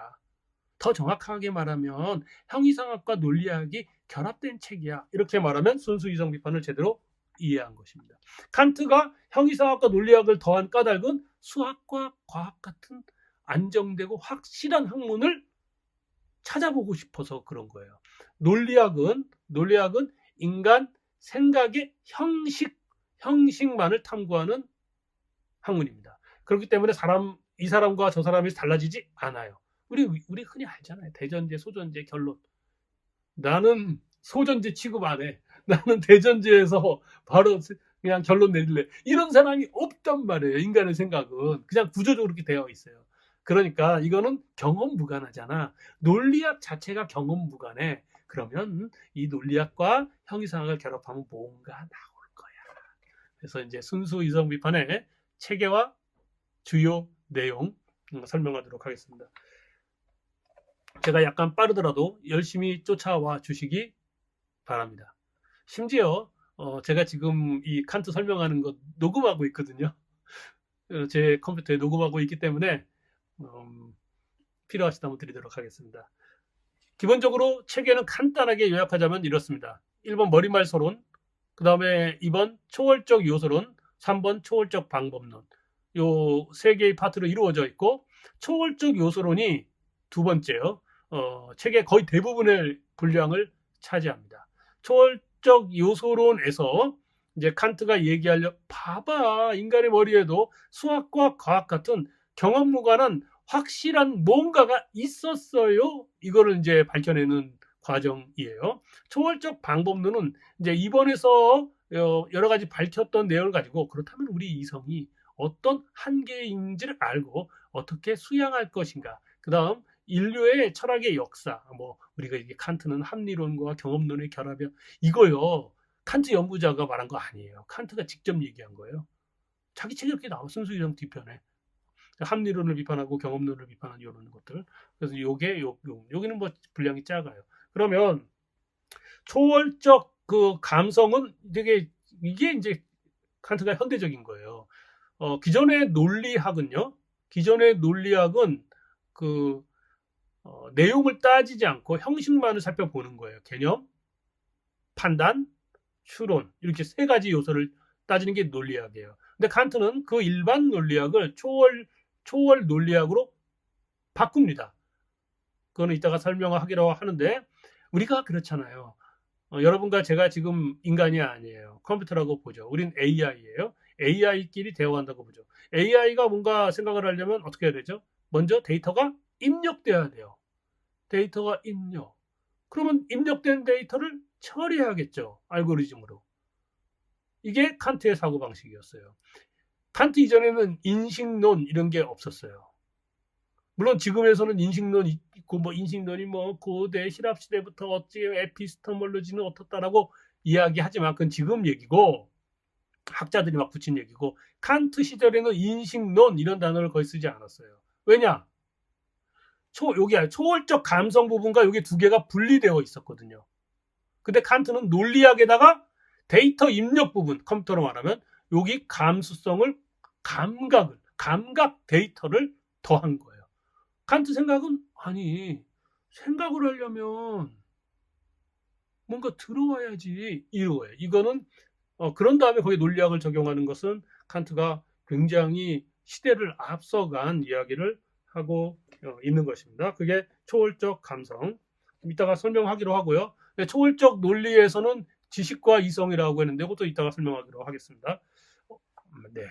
더 정확하게 말하면 형이상학과 논리학이 결합된 책이야. 이렇게 말하면 순수이성 비판을 제대로 이해한 것입니다. 칸트가 형이상학과 논리학을 더한 까닭은 수학과 과학 같은 안정되고 확실한 학문을 찾아보고 싶어서 그런 거예요. 논리학은 인간 생각의 형식만을 탐구하는 학문입니다. 그렇기 때문에 이 사람과 저 사람이 달라지지 않아요. 우리 흔히 알잖아요. 대전제, 소전제 결론. 나는 소전제 취급 안 해. 나는 대전제에서 바로 그냥 결론 내릴래. 이런 사람이 없단 말이에요. 인간의 생각은. 그냥 구조적으로 그렇게 되어 있어요. 그러니까 이거는 경험 무관하잖아. 논리학 자체가 경험 무관해. 그러면 이 논리학과 형이상학을 결합하면 뭔가 나올 거야. 그래서 이제 순수 이성 비판의 체계와 주요 내용 설명하도록 하겠습니다. 제가 약간 빠르더라도 열심히 쫓아와 주시기 바랍니다. 심지어 제가 지금 이 칸트 설명하는 거 녹음하고 있거든요. 제 컴퓨터에 녹음하고 있기 때문에 필요하시다면 드리도록 하겠습니다. 기본적으로 체계는 간단하게 요약하자면 이렇습니다. 1번 머리말 서론, 그 다음에 2번 초월적 요소론, 3번 초월적 방법론. 요 세 개의 파트로 이루어져 있고 초월적 요소론이 두 번째요. 책의 거의 대부분의 분량을 차지합니다. 초월적 요소론에서 이제 칸트가 봐봐, 인간의 머리에도 수학과 과학 같은 경험 무관한 확실한 뭔가가 있었어요. 이거를 이제 밝혀내는 과정이에요. 초월적 방법론은 이제 이번에서 여러 가지 밝혔던 내용을 가지고 그렇다면 우리 이성이 어떤 한계인지를 알고 어떻게 수양할 것인가. 그 다음 인류의 철학의 역사, 우리가 이게 칸트는 합리론과 경험론의 결합이야. 이거요. 칸트 연구자가 말한 거 아니에요. 칸트가 직접 얘기한 거예요. 자기 책에 이렇게 나와. 순수이성 뒤편에. 합리론을 비판하고 경험론을 비판하는 이런 것들. 그래서 여기는 분량이 작아요. 그러면 초월적 그 감성은 이게 이제 칸트가 현대적인 거예요. 기존의 논리학은 내용을 따지지 않고 형식만을 살펴보는 거예요. 개념, 판단, 추론 이렇게 세 가지 요소를 따지는 게 논리학이에요. 근데 칸트는 그 일반 논리학을 초월 논리학으로 바꿉니다. 그거는 이따가 설명하기로 하는데 우리가 그렇잖아요. 여러분과 제가 지금 인간이 아니에요. 컴퓨터라고 보죠. 우린 AI예요. AI끼리 대화한다고 보죠. AI가 뭔가 생각을 하려면 어떻게 해야 되죠? 먼저 데이터가 입력돼야 돼요. 데이터가 입력. 그러면 입력된 데이터를 처리해야겠죠. 알고리즘으로. 이게 칸트의 사고방식이었어요. 칸트 이전에는 인식론 이런 게 없었어요. 물론 지금에서는 인식론 있고 뭐 인식론이 뭐 고대 신랍 시대부터 어찌 에피스테몰로지는 어떻다라고 이야기하지만 그건 지금 얘기고 학자들이 막 붙인 얘기고 칸트 시절에는 인식론 이런 단어를 거의 쓰지 않았어요. 왜냐? 여기 초월적 감성 부분과 여기 두 개가 분리되어 있었거든요. 근데 칸트는 논리학에다가 데이터 입력 부분, 컴퓨터로 말하면 여기 감수성을 감각 데이터를 더한 거예요. 칸트 생각은 아니 생각을 하려면 뭔가 들어와야지 이거예요. 이거는 그런 다음에 거기 논리학을 적용하는 것은 칸트가 굉장히 시대를 앞서간 이야기를 하고 있는 것입니다. 그게 초월적 감성. 이따가 설명하기로 하고요. 초월적 논리에서는 지식과 이성이라고 했는데 그것도 이따가 설명하기로 하겠습니다. 네.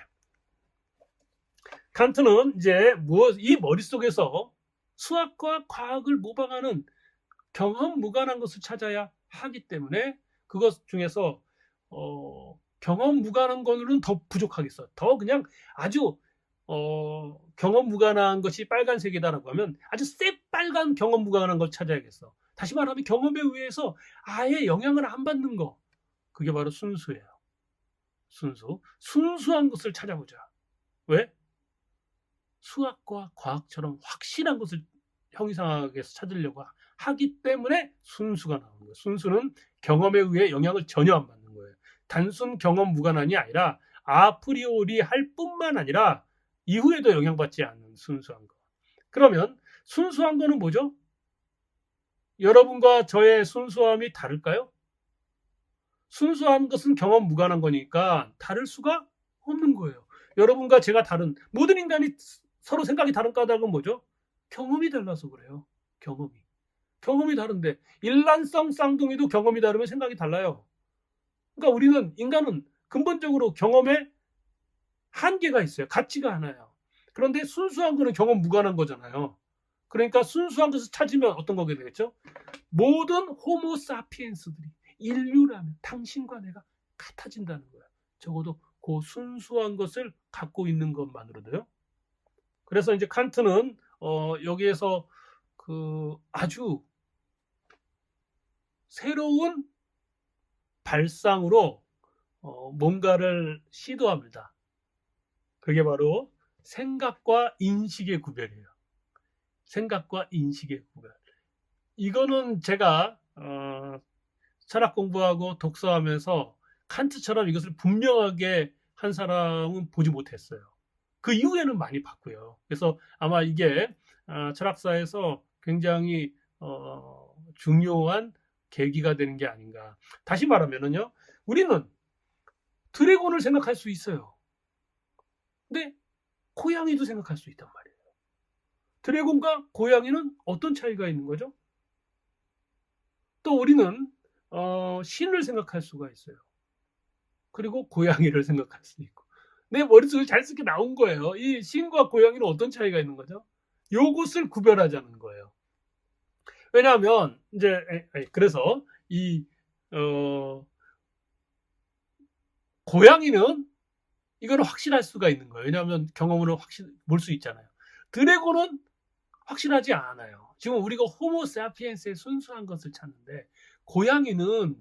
칸트는 이제 이 머릿속에서 수학과 과학을 모방하는 경험 무관한 것을 찾아야 하기 때문에 그것 중에서 경험 무관한 거는 더 부족하겠어. 더 그냥 아주 경험 무관한 것이 빨간색이다라고 하면 아주 새빨간 경험 무관한 걸 찾아야겠어. 다시 말하면 경험에 의해서 아예 영향을 안 받는 거. 그게 바로 순수예요. 순수한 것을 찾아보자. 왜? 수학과 과학처럼 확실한 것을 형이상학에서 찾으려고 하기 때문에 순수가 나오는 거예요. 순수는 경험에 의해 영향을 전혀 안 받는 거예요. 단순 경험 무관한이 아니라 아프리오리 할 뿐만 아니라 이후에도 영향받지 않는 순수한 거. 그러면 순수한 거는 뭐죠? 여러분과 저의 순수함이 다를까요? 순수한 것은 경험 무관한 거니까 다를 수가 없는 거예요. 여러분과 제가 다른 모든 인간이 서로 생각이 다른 까닭은 뭐죠? 경험이 달라서 그래요. 경험이 다른데 일란성 쌍둥이도 경험이 다르면 생각이 달라요. 그러니까 인간은 근본적으로 경험에 한계가 있어요. 같지가 않아요. 그런데 순수한 거는 경험 무관한 거잖아요. 그러니까 순수한 것을 찾으면 어떤 거게 되겠죠? 모든 호모 사피엔스들이 인류라면 당신과 내가 같아진다는 거야. 적어도 그 순수한 것을 갖고 있는 것만으로도요. 그래서 이제 칸트는 여기에서 아주 새로운 발상으로 뭔가를 시도합니다. 그게 바로 생각과 인식의 구별이에요. 생각과 인식의 구별. 이거는 제가 철학 공부하고 독서하면서 칸트처럼 이것을 분명하게 한 사람은 보지 못했어요. 그 이후에는 많이 봤고요. 그래서 아마 이게 철학사에서 굉장히 중요한 계기가 되는 게 아닌가. 다시 말하면은요, 우리는 드래곤을 생각할 수 있어요. 근데 고양이도 생각할 수 있단 말이에요. 드래곤과 고양이는 어떤 차이가 있는 거죠? 또 우리는 신을 생각할 수가 있어요. 그리고 고양이를 생각할 수 있고. 내 머릿속에 자연스럽게 나온 거예요. 이 신과 고양이는 어떤 차이가 있는 거죠? 요것을 구별하자는 거예요. 왜냐하면 이제 그래서 이 고양이는 이거는 확실할 수가 있는 거예요. 왜냐하면 경험으로 볼 수 있잖아요. 드래곤은 확실하지 않아요. 지금 우리가 호모 사피엔스의 순수한 것을 찾는데 고양이는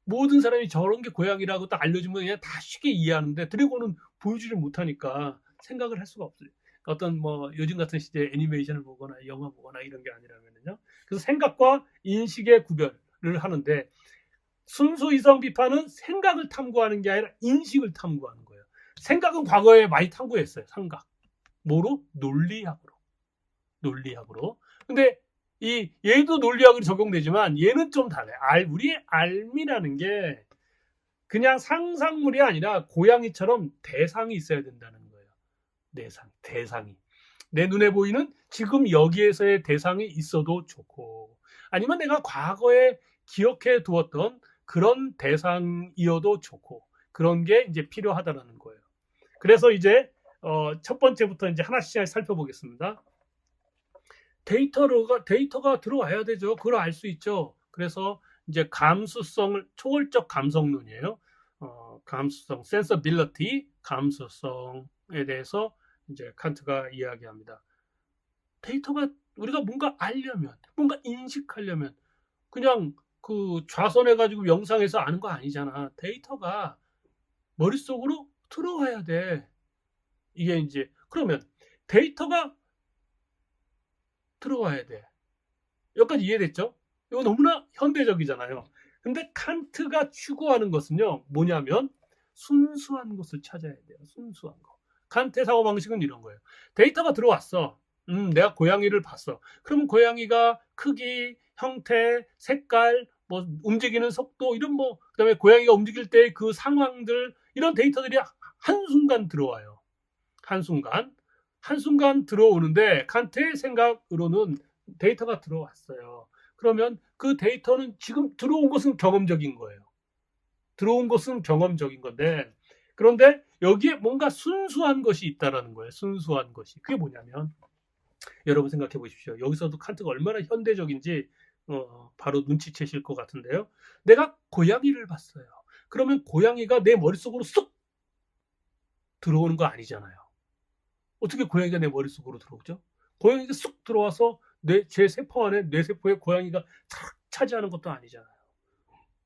모든 사람이 저런 게 고양이라고 딱 알려주면 그냥 다 쉽게 이해하는데 드래곤은 보여주지 못하니까 생각을 할 수가 없어요. 어떤 뭐 요즘 같은 시대에 애니메이션을 보거나 영화 보거나 이런 게 아니라면요. 그래서 생각과 인식의 구별을 하는데 순수 이성 비판은 생각을 탐구하는 게 아니라 인식을 탐구하는 거예요. 생각은 과거에 많이 탐구했어요. 생각. 뭐로? 논리학으로. 근데 얘도 논리학으로 적용되지만 얘는 좀 달라요. 우리의 알미라는 게 그냥 상상물이 아니라 고양이처럼 대상이 있어야 된다는 거예요. 대상이. 내 눈에 보이는 지금 여기에서의 대상이 있어도 좋고 아니면 내가 과거에 기억해 두었던 그런 대상이어도 좋고 그런 게 이제 필요하다라는 거예요. 그래서 이제 첫 번째부터 이제 하나씩 살펴보겠습니다. 데이터가 들어와야 되죠. 그걸 알 수 있죠. 그래서 이제 감수성을 초월적 감성론이에요. 감수성, sensibility, 감수성에 대해서 이제 칸트가 이야기합니다. 데이터가 우리가 뭔가 알려면, 뭔가 인식하려면 그냥 그 좌선해가지고 명상해서 아는 거 아니잖아. 데이터가 머릿속으로 들어와야 돼. 이게 이제 그러면 데이터가 들어와야 돼. 여기까지 이해됐죠? 이거 너무나 현대적이잖아요. 근데 칸트가 추구하는 것은요, 뭐냐면 순수한 것을 찾아야 돼요. 순수한 거. 칸트의 사고방식은 이런 거예요. 데이터가 들어왔어. 내가 고양이를 봤어. 그러면 고양이가 크기, 형태, 색깔, 뭐 움직이는 속도 이런 뭐 그다음에 고양이가 움직일 때 그 상황들 이런 데이터들이 한순간 들어와요. 한순간 들어오는데 칸트의 생각으로는 데이터가 들어왔어요. 그러면 그 데이터는 지금 들어온 것은 경험적인 거예요. 들어온 것은 경험적인 건데 그런데 여기에 뭔가 순수한 것이 있다라는 거예요. 순수한 것이. 그게 뭐냐면 여러분 생각해 보십시오. 여기서도 칸트가 얼마나 현대적인지 바로 눈치채실 것 같은데요. 내가 고양이를 봤어요. 그러면 고양이가 내 머릿속으로 쏙 들어오는 거 아니잖아요. 어떻게 고양이가 내 머릿속으로 들어오죠? 고양이가 쑥 들어와서 제 세포 안에 뇌세포에 고양이가 착 차지하는 것도 아니잖아요.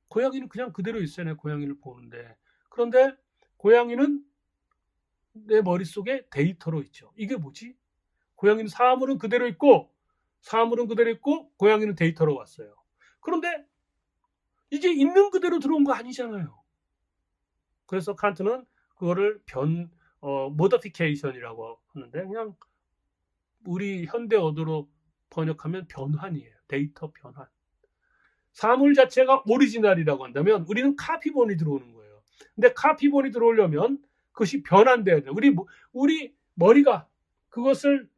고양이는 그냥 그대로 있어요. 내 고양이를 보는데. 그런데 고양이는 내 머릿속에 데이터로 있죠. 이게 뭐지? 고양이는 사물은 그대로 있고 고양이는 데이터로 왔어요. 그런데 이게 있는 그대로 들어온 거 아니잖아요. 그래서 칸트는 그거를 모더피케이션이라고 하는데 그냥 우리 현대 어도로 번역하면 변환이에요. 데이터 변환. 사물 자체가 오리지널이라고 한다면 우리는 카피본이 들어오는 거예요. 근데 카피본이 들어오려면 그것이 변환돼야 돼요. 우리 머리가 그것을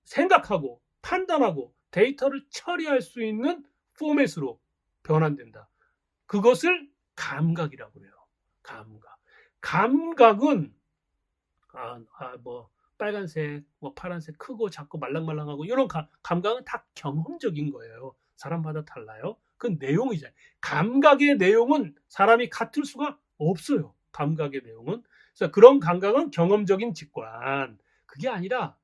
생각하고 판단하고 데이터를 처리할 수 있는 포맷으로 변환된다. 그것을 감각이라고 해요. 감각은 뭐 빨간색, 뭐 파란색 크고 작고 말랑말랑하고 이런 감각은 다 경험적인 거예요. 사람마다 달라요. 그 내용이잖아요. 감각의 내용은 사람이 같을 수가 없어요. 감각의 내용은. 그래서 그런 감각은 경험적인 직관. 그게 아니라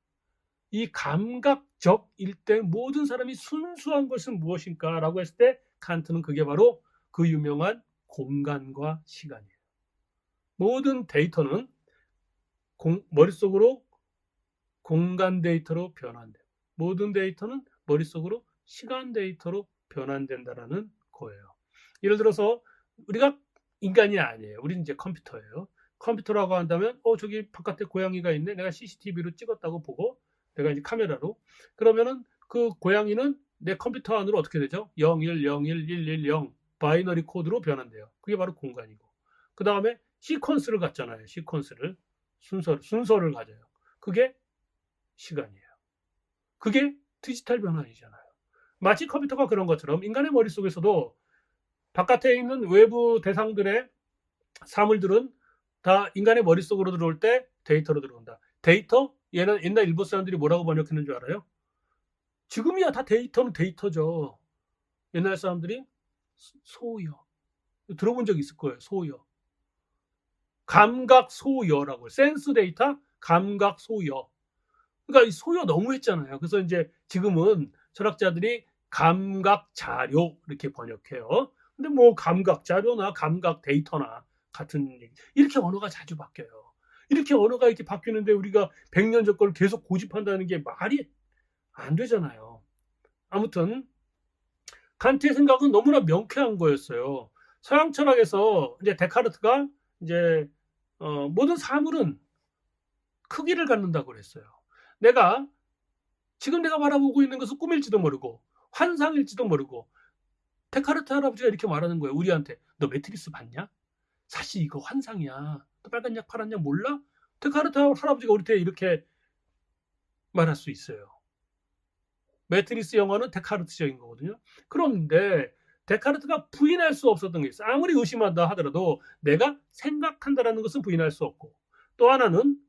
이 감각적일 때 모든 사람이 순수한 것은 무엇인가라고 했을 때 칸트는 그게 바로 그 유명한 공간과 시간이에요. 모든 데이터는 머릿속으로 공간 데이터로 변환돼요. 모든 데이터는 머릿속으로 시간 데이터로 변환된다라는 거예요. 예를 들어서 우리가 인간이 아니에요. 우리는 이제 컴퓨터예요. 컴퓨터라고 한다면 저기 바깥에 고양이가 있네. 내가 CCTV로 찍었다고 보고 내가 이제 카메라로 그러면은 그 고양이는 내 컴퓨터 안으로 어떻게 되죠? 0101110 바이너리 코드로 변환돼요. 그게 바로 공간이고 그 다음에 시퀀스를 갖잖아요. 시퀀스를 순서를 가져요. 그게 시간이에요. 그게 디지털 변환이잖아요. 마치 컴퓨터가 그런 것처럼 인간의 머릿속에서도 바깥에 있는 외부 대상들의 사물들은 다 인간의 머릿속으로 들어올 때 데이터로 들어온다. 데이터? 얘는 옛날 일본 사람들이 뭐라고 번역했는 줄 알아요? 지금이야 다 데이터는 데이터죠. 옛날 사람들이 소여. 들어본 적 있을 거예요. 소여. 감각 소여라고 해요. 센스 데이터, 감각 소여. 그러니까 이 소여 너무 했잖아요. 그래서 이제 지금은 철학자들이 감각 자료 이렇게 번역해요. 근데 뭐 감각 자료나 감각 데이터나 같은 얘기. 이렇게 언어가 자주 바뀌어요. 이렇게 언어가 이렇게 바뀌는데 우리가 100년 전 걸 계속 고집한다는 게 말이 안 되잖아요. 아무튼 칸트의 생각은 너무나 명쾌한 거였어요. 서양 철학에서 이제 데카르트가 이제 모든 사물은 크기를 갖는다고 그랬어요. 지금 내가 바라보고 있는 것은 꿈일지도 모르고 환상일지도 모르고 데카르트 할아버지가 이렇게 말하는 거예요. 우리한테 너 매트리스 봤냐? 사실 이거 환상이야. 너 빨간 약 파란 약 몰라? 데카르트 할아버지가 우리한테 이렇게 말할 수 있어요. 매트리스 영화는 데카르트적인 거거든요. 그런데 데카르트가 부인할 수 없었던 게 있어요. 아무리 의심한다 하더라도 내가 생각한다라는 것은 부인할 수 없고 또 하나는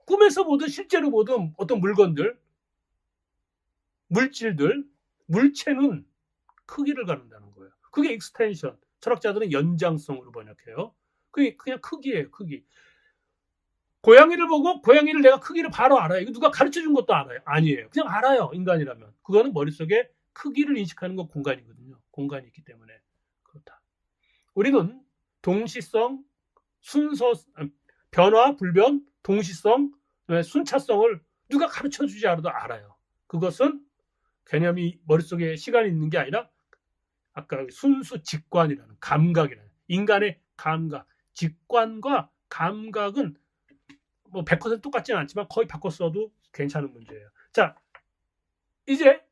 꿈에서 보든 실제로 보든 어떤 물건들, 물질들 물체는 크기를 가른다는 거예요. 그게 익스텐션. 철학자들은 연장성으로 번역해요. 그게 그냥 크기예요, 크기. 고양이를 보고 고양이를 내가 크기를 바로 알아요. 이거 누가 가르쳐 준 것도 알아요? 아니에요. 그냥 알아요, 인간이라면. 그거는 머릿속에 크기를 인식하는 건 공간이거든요. 공간이 있기 때문에 그렇다. 우리는 동시성, 순서, 변화, 불변, 동시성, 순차성을 누가 가르쳐 주지 않아도 알아요. 그것은 개념이 머릿속에 시간이 있는 게 아니라 아까 순수 직관이라는 감각이라는 인간의 감각, 직관과 감각은 뭐 100% 똑같지는 않지만 거의 바꿔 써도 괜찮은 문제예요. 자, 이제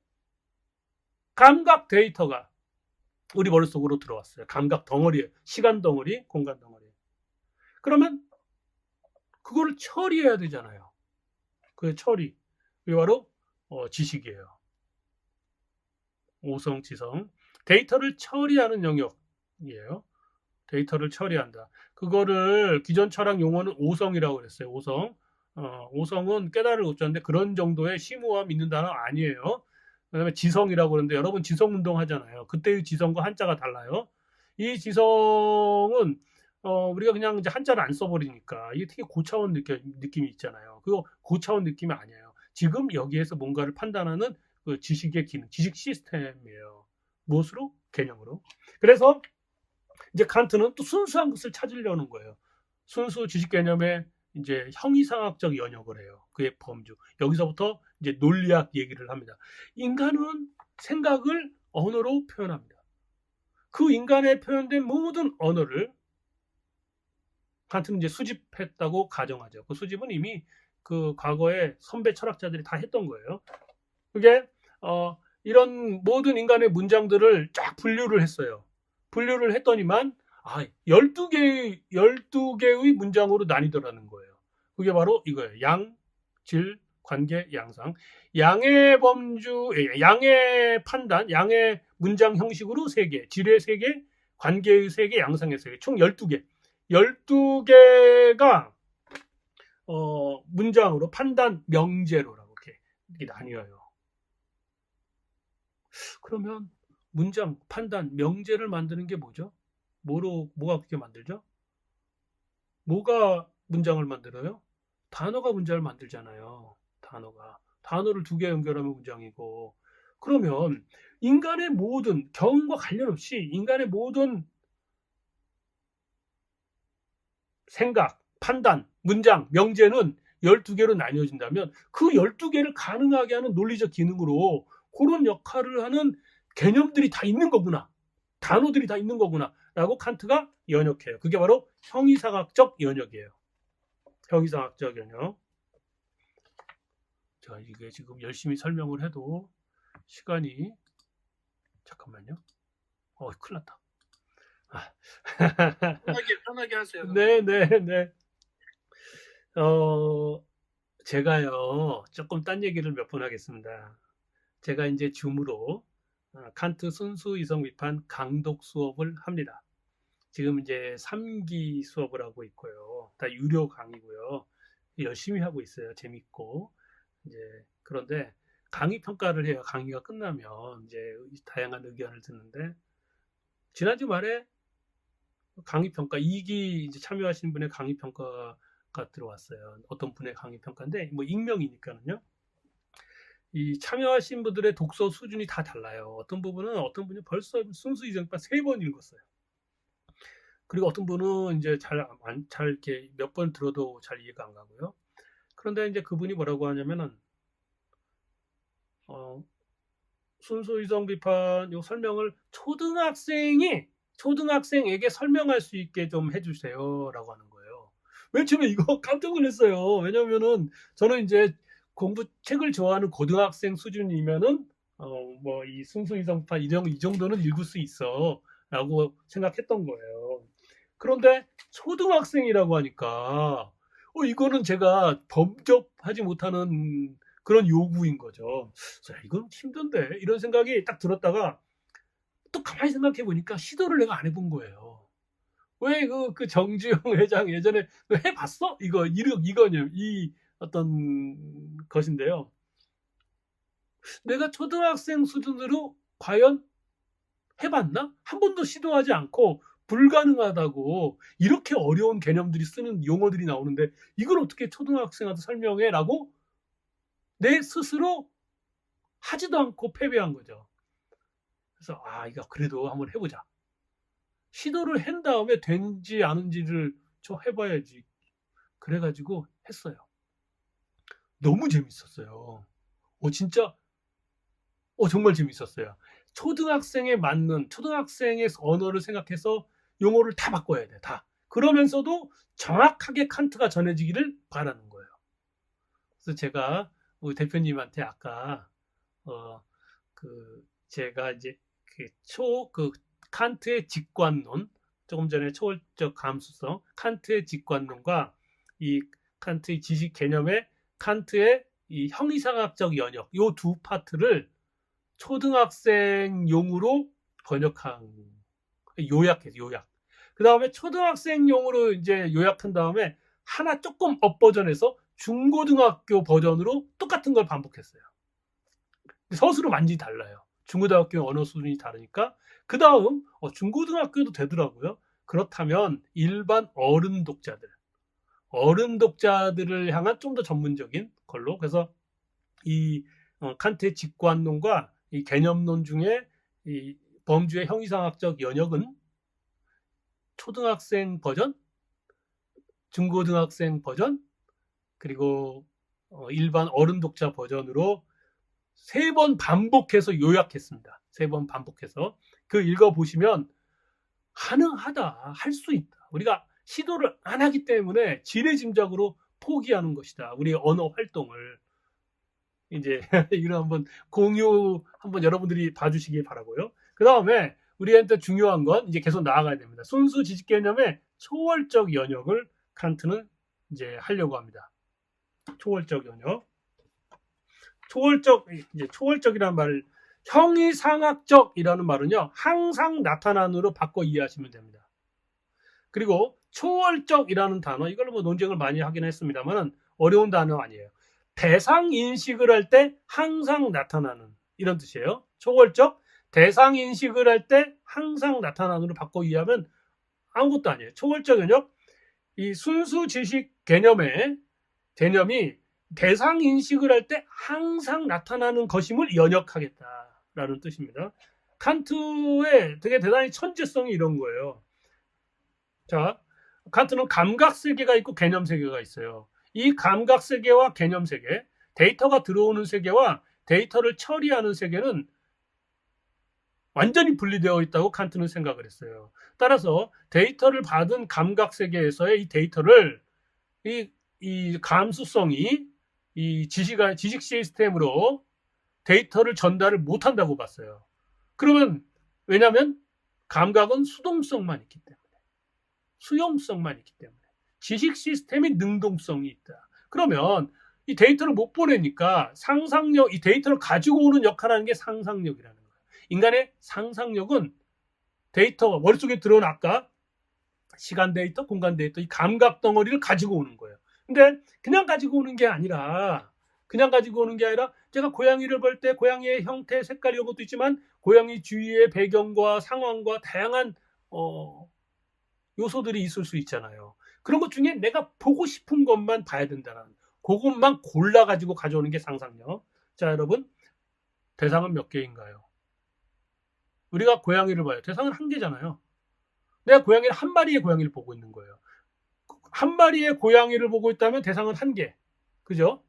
감각 데이터가 우리 머릿속으로 들어왔어요. 감각 덩어리예요. 시간 덩어리, 공간 덩어리. 그러면 그거를 처리해야 되잖아요. 그 처리. 그게 바로 지식이에요. 오성, 지성. 데이터를 처리하는 영역이에요. 데이터를 처리한다. 그거를 기존 철학 용어는 오성이라고 그랬어요. 오성. 오성은 깨달을 얻자인데 그런 정도의 심오함 있는 단어 아니에요. 그다음에 지성이라고 그러는데 여러분 지성 운동 하잖아요. 그때의 지성과 한자가 달라요. 이 지성은 우리가 그냥 이제 한자를 안 써버리니까 이게 되게 고차원 느낌이 있잖아요. 그거 고차원 느낌이 아니에요. 지금 여기에서 뭔가를 판단하는 그 지식의 기능, 지식 시스템이에요. 무엇으로? 개념으로. 그래서 이제 칸트는 또 순수한 것을 찾으려는 거예요. 순수 지식 개념의 이제 형이상학적 연역을 해요. 그의 범주. 여기서부터 이제 논리학 얘기를 합니다. 인간은 생각을 언어로 표현합니다. 그 인간의 표현된 모든 언어를 칸트는 이제 수집했다고 가정하죠. 그 수집은 이미 그 과거에 선배 철학자들이 다 했던 거예요. 그게 이런 모든 인간의 문장들을 쫙 분류를 했어요. 분류를 했더니만 12개의 문장으로 나뉘더라는 거예요. 그게 바로 이거예요. 양, 질, 관계, 양상. 양의 범주, 양의 판단, 양의 문장 형식으로 3개, 질의 3개, 관계의 3개, 양상의 3개, 총 12개. 12개가 문장으로 판단, 명제로라고 이렇게 나뉘어요. 그러면 문장, 판단, 명제를 만드는 게 뭐죠? 뭐가 그렇게 만들죠? 뭐가 문장을 만들어요? 단어가 문장을 만들잖아요. 단어를 2개 연결하면 문장이고. 그러면 인간의 모든 경험과 관련 없이 인간의 모든 생각, 판단, 문장, 명제는 12개로 나뉘어진다면 그 12개를 가능하게 하는 논리적 기능으로 그런 역할을 하는 개념들이 다 있는 거구나. 단어들이 다 있는 거구나. 라고 칸트가 연역해요. 그게 바로 형이상학적 연역이에요. 형이상학적 연역. 자, 이게 지금 열심히 설명을 해도 시간이 잠깐만요. 큰일 났다. 편하게 하세요. 네. 제가요, 조금 딴 얘기를 몇 번 하겠습니다. 제가 이제 줌으로 칸트 순수 이성 비판 강독 수업을 합니다. 지금 이제 3기 수업을 하고 있고요. 다 유료 강의고요. 열심히 하고 있어요. 재밌고. 이제 그런데 강의 평가를 해요. 강의가 끝나면 이제 다양한 의견을 듣는데 지난주 말에 강의 평가 2기 이제 참여하신 분의 강의 평가가 들어왔어요. 어떤 분의 강의 평가인데 뭐 익명이니까는요. 이 참여하신 분들의 독서 수준이 다 달라요. 어떤 분이 벌써 순수 이성파 3번 읽었어요. 그리고 어떤 분은 이제 잘 이렇게 몇 번 들어도 잘 이해가 안 가고요. 그런데 이제 그분이 뭐라고 하냐면은 순수 이성 비판 요 설명을 초등학생에게 설명할 수 있게 좀 해주세요라고 하는 거예요. 맨 처음에 이거 깜짝 놀랐어요. 왜냐면은 저는 이제 책을 좋아하는 고등학생 수준이면은 뭐 이 순수 이성 비판 이 정도는 읽을 수 있어라고 생각했던 거예요. 그런데 초등학생이라고 하니까 이거는 제가 범접하지 못하는 그런 요구인 거죠. 이건 힘든데 이런 생각이 딱 들었다가 또 가만히 생각해 보니까 시도를 내가 안 해본 거예요. 왜 그 정주영 회장 예전에 해봤어? 이거냐 이 어떤 것인데요. 내가 초등학생 수준으로 과연 해봤나? 한 번도 시도하지 않고 불가능하다고 이렇게 어려운 개념들이 쓰는 용어들이 나오는데 이걸 어떻게 초등학생한테 설명해? 라고 내 스스로 하지도 않고 패배한 거죠. 그래서 이거 그래도 한번 해보자. 시도를 한 다음에 된지 아닌지를 좀 해봐야지. 그래가지고 했어요. 너무 재밌었어요. 진짜 정말 재밌었어요. 초등학생에 맞는 초등학생의 언어를 생각해서 용어를 다 바꿔야 돼. 다. 그러면서도 정확하게 칸트가 전해지기를 바라는 거예요. 그래서 제가 우리 대표님한테 아까 제가 이제 칸트의 직관론, 조금 전에 초월적 감수성, 칸트의 직관론과 이 칸트의 지식 개념의 칸트의 이 형이상학적 연역, 이 두 파트를 초등학생용으로 번역한, 요약해서 요약. 그 다음에 초등학생용으로 이제 요약한 다음에 하나 조금 업버전해서 중고등학교 버전으로 똑같은 걸 반복했어요. 서술은 완전히 달라요. 중고등학교 언어 수준이 다르니까. 그 다음 중고등학교도 되더라고요. 그렇다면 일반 어른 독자들을 향한 좀 더 전문적인 걸로. 그래서 이 칸트의 직관론과 이 개념론 중에 이 범주의 형이상학적 연역은 초등학생 버전, 중고등학생 버전, 그리고 일반 어른 독자 버전으로 3번 반복해서 요약했습니다. 3번 반복해서. 그 읽어보시면 가능하다, 할 수 있다. 우리가 시도를 안 하기 때문에 지레짐작으로 포기하는 것이다. 우리의 언어 활동을. 이제 이런 한번 공유 한번 여러분들이 봐주시기 바라고요. 그 다음에 우리한테 중요한 건 이제 계속 나아가야 됩니다. 순수 지식 개념의 초월적 연역을 칸트는 이제 하려고 합니다. 초월적 연역. 초월적이라는 말을 형이상학적이라는 말은요, 항상 나타난으로 바꿔 이해하시면 됩니다. 그리고 초월적이라는 단어, 이걸로 뭐 논쟁을 많이 하긴 했습니다만 어려운 단어 아니에요. 대상 인식을 할 때 항상 나타나는, 이런 뜻이에요. 초월적, 대상 인식을 할 때 항상 나타나는으로 바꿔 이해하면 아무것도 아니에요. 초월적 연역, 이 순수 지식 개념이 대상 인식을 할 때 항상 나타나는 것임을 연역하겠다라는 뜻입니다. 칸트의 되게 대단히 천재성이 이런 거예요. 자, 칸트는 감각 세계가 있고 개념 세계가 있어요. 이 감각 세계와 개념 세계, 데이터가 들어오는 세계와 데이터를 처리하는 세계는 완전히 분리되어 있다고 칸트는 생각을 했어요. 따라서 데이터를 받은 감각 세계에서의 이 데이터를 이 감수성이 이 지식 시스템으로 데이터를 전달을 못한다고 봤어요. 그러면 왜냐하면 감각은 수동성만 있기 때문에, 수용성만 있기 때문에, 지식 시스템이 능동성이 있다. 그러면 이 데이터를 못 보내니까 상상력, 이 데이터를 가지고 오는 역할을 하는 게 상상력이라는 거예요. 인간의 상상력은 데이터가 머릿속에 들어온 아까 시간 데이터, 공간 데이터, 이 감각 덩어리를 가지고 오는 거예요. 근데 그냥 가지고 오는 게 아니라 제가 고양이를 볼 때 고양이의 형태, 색깔 이런 것도 있지만 고양이 주위의 배경과 상황과 다양한 요소들이 있을 수 있잖아요. 그런 것 중에 내가 보고 싶은 것만 봐야 된다는, 그것만 골라가지고 가져오는 게 상상력. 자, 여러분, 대상은 몇 개인가요? 우리가 고양이를 봐요. 대상은 한 개잖아요. 내가 한 마리의 고양이를 보고 있는 거예요. 한 마리의 고양이를 보고 있다면 대상은 한 개. 그죠?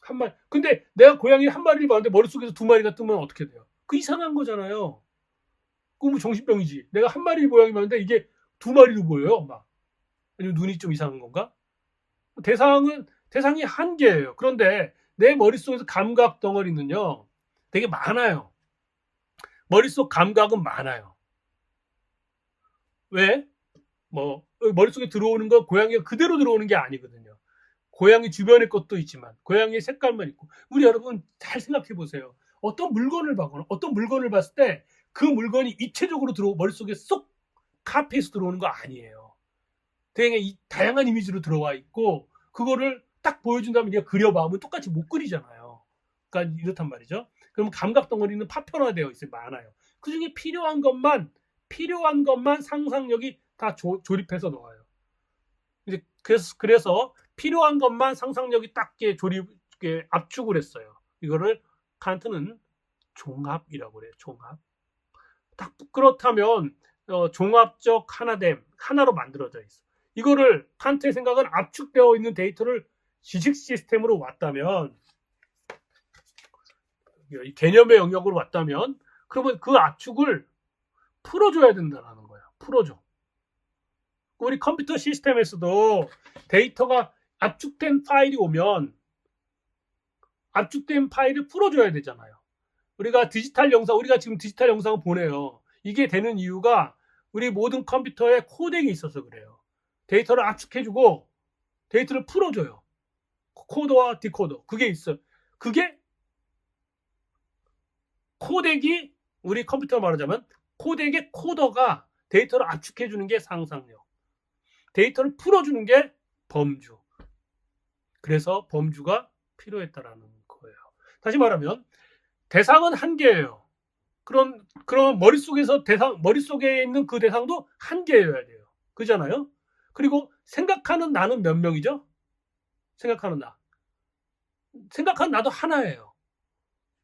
한 마리. 근데 내가 고양이 한 마리를 봤는데 머릿속에서 두 마리가 뜨면 어떻게 돼요? 그 이상한 거잖아요. 그거 뭐 정신병이지. 내가 한 마리 고양이 봤는데 이게 두 마리로 보여요, 막. 아니면 눈이 좀 이상한 건가? 대상이 한 개예요. 그런데 내 머릿속에서 감각 덩어리는요, 되게 많아요. 머릿속 감각은 많아요. 왜? 머릿속에 들어오는 건 고양이가 그대로 들어오는 게 아니거든요. 고양이 주변의 것도 있지만 고양이의 색깔만 있고, 우리 여러분 잘 생각해 보세요. 어떤 물건을 봤을 때 그 물건이 입체적으로 머릿속에 쏙 카피해서 들어오는 거 아니에요. 되게 다양한 이미지로 들어와 있고 그거를 딱 보여준다면 네가 그려봐 하면 똑같이 못 그리잖아요. 이렇단 말이죠. 그럼 감각 덩어리는 파편화되어 있어요. 많아요. 그 중에 필요한 것만 상상력이 다 조립해서 넣어요. 이제 그래서 필요한 것만 상상력이 딱 압축을 했어요. 이거를 칸트는 종합이라고 그래요. 종합. 딱 그렇다면 종합적 하나됨, 하나로 만들어져 있어. 이거를 칸트의 생각은 압축되어 있는 데이터를 지식 시스템으로 왔다면, 개념의 영역으로 왔다면, 그러면 그 압축을 풀어줘야 된다는 거예요. 풀어줘. 우리 컴퓨터 시스템에서도 데이터가 압축된 파일이 오면 압축된 파일을 풀어줘야 되잖아요. 우리가 지금 디지털 영상을 보내요. 이게 되는 이유가 우리 모든 컴퓨터에 코덱이 있어서 그래요. 데이터를 압축해주고 데이터를 풀어줘요. 코더와 디코더. 그게 있어요. 그게 코덱이, 우리 컴퓨터 말하자면 코덱의 코더가 데이터를 압축해주는 게 상상력. 데이터를 풀어주는 게 범주. 그래서 범주가 필요했다라는 거예요. 다시 말하면 대상은 한 개예요. 그럼 머릿속에 있는 그 대상도 한 개여야 돼요. 그잖아요? 그리고 생각하는 나는 몇 명이죠? 생각하는 나도 하나예요.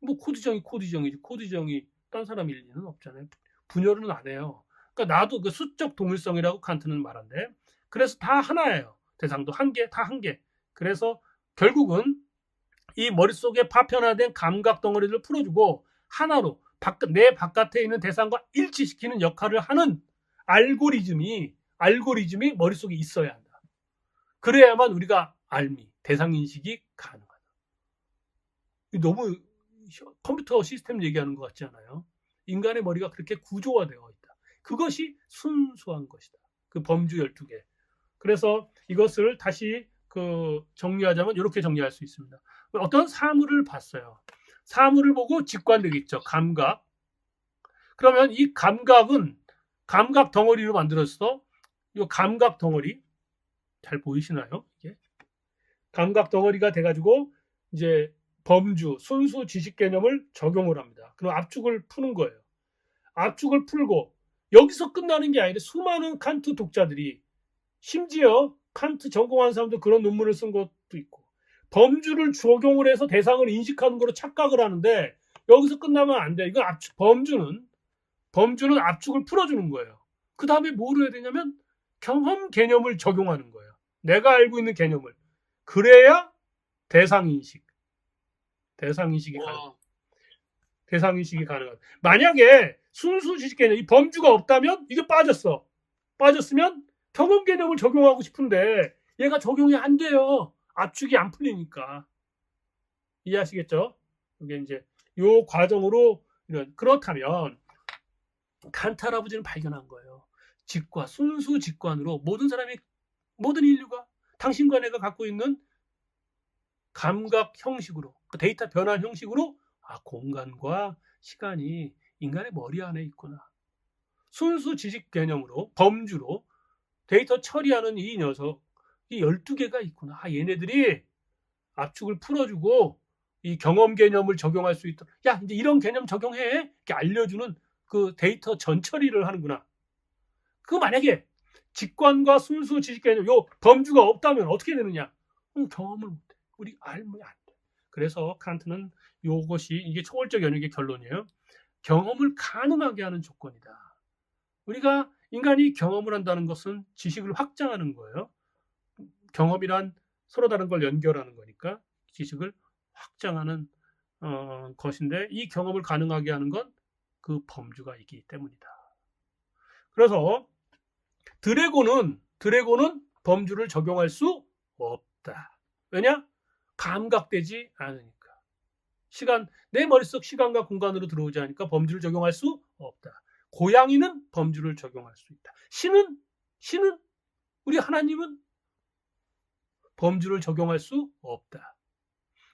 뭐 코드정이 딴 사람일 리는 없잖아요. 분열은 안 해요. 그러니까 나도 그 수적 동일성이라고 칸트는 말한대. 그래서 다 하나예요. 대상도 한 개, 다 한 개. 그래서 결국은 이 머릿속에 파편화된 감각 덩어리를 풀어주고 하나로 내 바깥에 있는 대상과 일치시키는 역할을 하는 알고리즘이 머릿속에 있어야 한다. 그래야만 우리가 대상인식이 가능하다. 너무 컴퓨터 시스템 얘기하는 것 같지 않아요? 인간의 머리가 그렇게 구조화되어 있다. 그것이 순수한 것이다. 그 범주 12개. 그래서 이것을 다시 정리하자면 이렇게 정리할 수 있습니다. 어떤 사물을 봤어요. 사물을 보고 직관되겠죠. 감각. 그러면 이 감각은 감각 덩어리로 만들어서 이 감각 덩어리 잘 보이시나요? 이게 감각 덩어리가 돼가지고 이제 범주, 순수 지식 개념을 적용을 합니다. 그럼 압축을 푸는 거예요. 압축을 풀고 여기서 끝나는 게 아니라 수많은 칸트 독자들이, 심지어 칸트 전공한 사람도 그런 논문을 쓴 것도 있고, 범주를 적용을 해서 대상을 인식하는 거로 착각을 하는데 여기서 끝나면 안 돼. 이건 범주는 압축을 풀어주는 거예요. 그 다음에 뭘 해야 되냐면 경험 개념을 적용하는 거예요. 내가 알고 있는 개념을. 그래야 대상인식이 가능하다. 만약에 순수 지식 개념, 이 범주가 없다면 이게 빠졌으면 경험 개념을 적용하고 싶은데 얘가 적용이 안 돼요. 압축이 안 풀리니까. 이해하시겠죠? 이게 이제 요 과정으로 그렇다면 칸트 할아버지는 발견한 거예요. 순수 직관으로 모든 인류가 당신과 내가 갖고 있는 감각 형식으로, 데이터 변환 형식으로 공간과 시간이 인간의 머리 안에 있구나. 순수 지식 개념으로 범주로 데이터 처리하는 이 녀석, 이 12개가 있구나. 얘네들이 압축을 풀어주고 이 경험 개념을 적용할 수 있도록, 이제 이런 개념 적용해, 이렇게 알려주는 그 데이터 전처리를 하는구나. 그 만약에 직관과 순수 지식 개념 요 범주가 없다면 어떻게 되느냐? 경험을 못해. 우리 알면 안 돼. 그래서 칸트는 이게 초월적 연역의 결론이에요. 경험을 가능하게 하는 조건이다. 우리가 인간이 경험을 한다는 것은 지식을 확장하는 거예요. 경험이란 서로 다른 걸 연결하는 거니까 지식을 확장하는 것인데, 이 경험을 가능하게 하는 건 그 범주가 있기 때문이다. 그래서 드래곤은 범주를 적용할 수 없다. 왜냐? 감각되지 않으니까. 내 머릿속 시간과 공간으로 들어오지 않으니까 범주를 적용할 수 없다. 고양이는 범주를 적용할 수 있다. 신은 우리 하나님은 범주를 적용할 수 없다.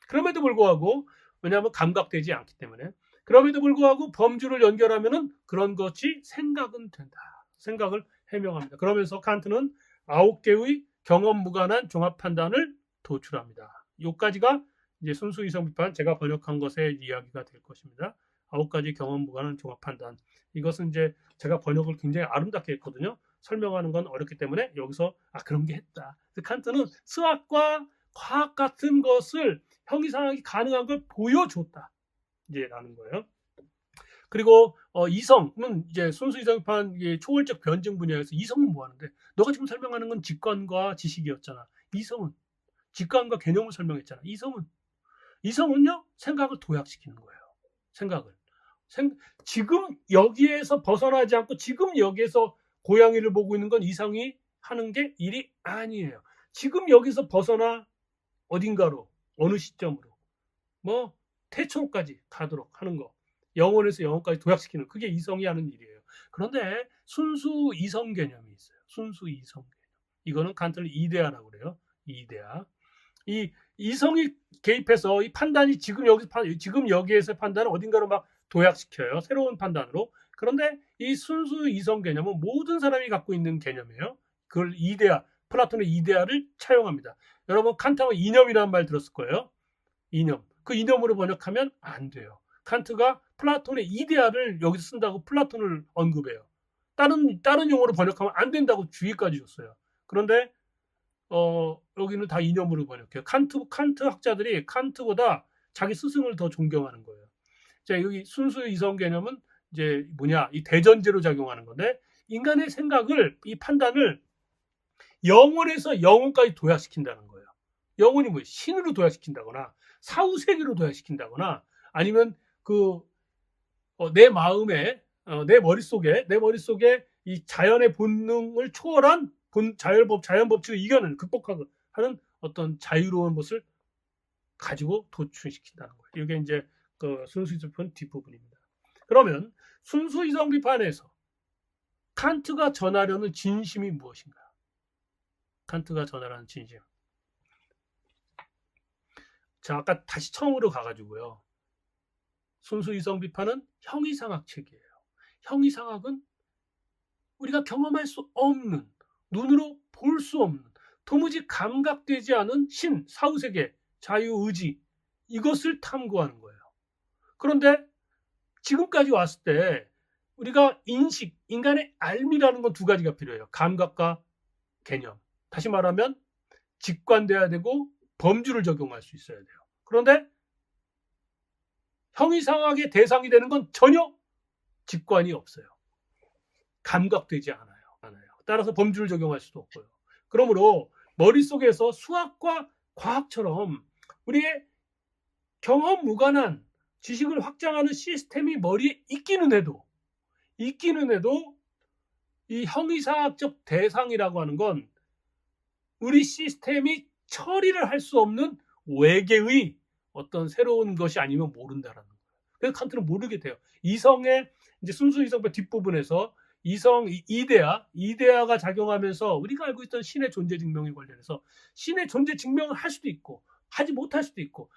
그럼에도 불구하고, 왜냐하면 감각되지 않기 때문에, 그럼에도 불구하고 범주를 연결하면은 그런 것이 생각은 된다. 생각을 해명합니다. 그러면서 칸트는 9개의 경험 무관한 종합 판단을 도출합니다. 여기까지가 이제 순수 이성 비판 제가 번역한 것의 이야기가 될 것입니다. 9가지 경험 무관한 종합 판단. 이것은 이제 제가 번역을 굉장히 아름답게 했거든요. 설명하는 건 어렵기 때문에 여기서 그런 게 했다. 칸트는 수학과 과학 같은 것을 형이상학이 가능한 걸 보여줬다. 이제라는 거예요. 그리고 이성은 이제 순수 이성 비판 초월적 변증 분야에서 이성은 뭐 하는데 너가 지금 설명하는 건 직관과 지식이었잖아. 이성은 직관과 개념을 설명했잖아. 이성은요 생각을 도약시키는 거예요. 생각을 지금 여기에서 벗어나지 않고 지금 여기에서 고양이를 보고 있는 건 이성이 하는 게 일이 아니에요. 지금 여기서 벗어나 어딘가로 어느 시점으로 뭐 태초까지 가도록 하는 거, 영혼에서 영혼까지 도약시키는 그게 이성이 하는 일이에요. 그런데 순수 이성 개념이 있어요. 순수 이성 개념. 이거는 칸트를 이데아라고 그래요. 이데아. 이 이성이 개입해서 이 판단이 지금 여기에서 판단을 어딘가로 막 도약시켜요. 새로운 판단으로. 그런데 이 순수 이성 개념은 모든 사람이 갖고 있는 개념이에요. 그걸 이데아, 플라톤의 이데아를 차용합니다. 여러분 칸트가 이념이라는 말 들었을 거예요. 이념. 그 이념으로 번역하면 안 돼요. 칸트가 플라톤의 이데아를 여기서 쓴다고 플라톤을 언급해요. 다른 용어로 번역하면 안 된다고 주의까지 줬어요. 그런데 여기는 다 이념으로 번역해요. 칸트 학자들이 칸트보다 자기 스승을 더 존경하는 거예요. 자, 여기 순수 이성 개념은 이제 이 대전제로 작용하는 건데 인간의 생각을 이 판단을 영혼에서 영혼까지 도약시킨다는 거예요. 영혼이 뭐예요? 신으로 도약시킨다거나 사후 세계로 도약시킨다거나 아니면 내 마음에 내 머릿속에 이 자연의 본능을 초월한 자연 법칙을 이겨내는 극복하는 어떤 자유로운 것을 가지고 도출시킨다는 거예요. 이게 이제 순수 이성 비판 뒷부분입니다. 그러면 순수 이성 비판에서 칸트가 전하려는 진심이 무엇인가? 칸트가 전하려는 진심. 자, 아까 다시 처음으로 가가지고요. 순수 이성 비판은 형이상학 책이에요. 형이상학은 우리가 경험할 수 없는, 눈으로 볼 수 없는, 도무지 감각되지 않은 신, 사후세계, 자유의지 이것을 탐구하는 거예요. 그런데 지금까지 왔을 때 우리가 인간의 알미라는 건 두 가지가 필요해요. 감각과 개념. 다시 말하면 직관돼야 되고 범주를 적용할 수 있어야 돼요. 그런데 형이상학의 대상이 되는 건 전혀 직관이 없어요. 감각되지 않아요. 따라서 범주를 적용할 수도 없고요. 그러므로 머릿속에서 수학과 과학처럼 우리의 경험 무관한 지식을 확장하는 시스템이 머리에 있기는 해도 이 형이상학적 대상이라고 하는 건 우리 시스템이 처리를 할 수 없는 외계의 어떤 새로운 것이 아니면 모른다라는 거예요. 그래서 칸트는 모르게 돼요. 이성의 이제 순수 이성의 뒷부분에서 이데아가 작용하면서 우리가 알고 있던 신의 존재 증명에 관련해서 신의 존재 증명을 할 수도 있고 하지 못할 수도 있고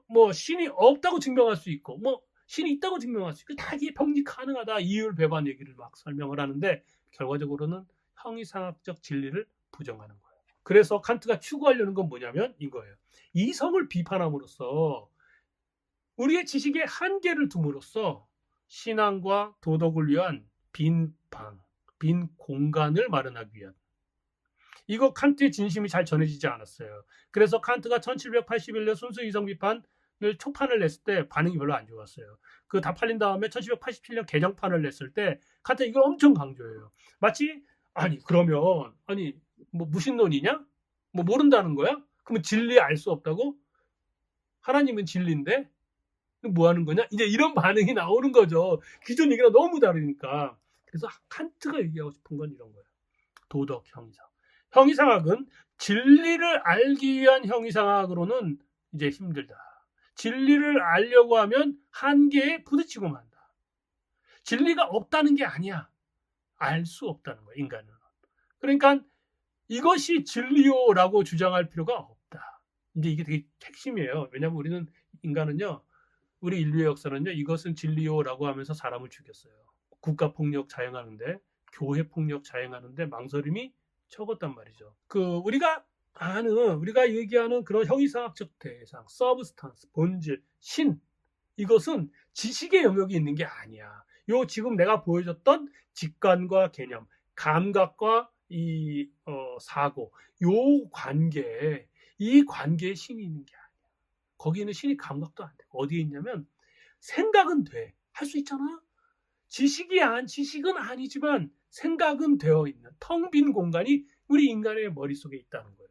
뭐 신이 없다고 증명할 수 있고 뭐 신이 있다고 증명할 수 있고 다 이게 병리 가능하다 이율 배반 얘기를 막 설명을 하는데 결과적으로는 형이상학적 진리를 부정하는 거예요. 그래서 칸트가 추구하려는 건 뭐냐면 이거예요. 이성을 비판함으로써 우리의 지식의 한계를 둠으로써 신앙과 도덕을 위한 빈 공간을 마련하기 위한 이거 칸트의 진심이 잘 전해지지 않았어요. 그래서 칸트가 1781년 순수 이성 비판을 초판을 냈을 때 반응이 별로 안 좋았어요. 그 다 팔린 다음에 1787년 개정판을 냈을 때 칸트가 이걸 엄청 강조해요. 마치 그러면 뭐 무신론이냐? 뭐 모른다는 거야? 그러면 진리 알 수 없다고? 하나님은 진리인데 뭐 하는 거냐? 이제 이런 반응이 나오는 거죠. 기존 얘기랑 너무 다르니까. 그래서 칸트가 얘기하고 싶은 건 이런 거예요. 도덕 형이상학. 형이상학은 진리를 알기 위한 형이상학으로는 이제 힘들다. 진리를 알려고 하면 한계에 부딪히고 만다. 진리가 없다는 게 아니야. 알 수 없다는 거야, 인간은. 그러니까 이것이 진리요라고 주장할 필요가 없다. 이제 이게 되게 핵심이에요. 왜냐하면 우리는 인간은요. 우리 인류의 역사는요. 이것은 진리요라고 하면서 사람을 죽였어요. 국가폭력 자행하는데 교회폭력 자행하는데 망설임이 적었단 말이죠. 우리가 아는 우리가 얘기하는 그런 형이상학적 대상, 서브스탄스, 본질, 신 이것은 지식의 영역이 있는 게 아니야. 요 지금 내가 보여줬던 직관과 개념, 감각과 이 사고, 요 관계, 이 관계에 신이 있는 게 아니야. 거기는 신이 감각도 안 돼. 어디에 있냐면 생각은 돼. 할 수 있잖아. 지식은 아니지만 생각은 되어 있는 텅 빈 공간이 우리 인간의 머릿속에 있다는 거예요.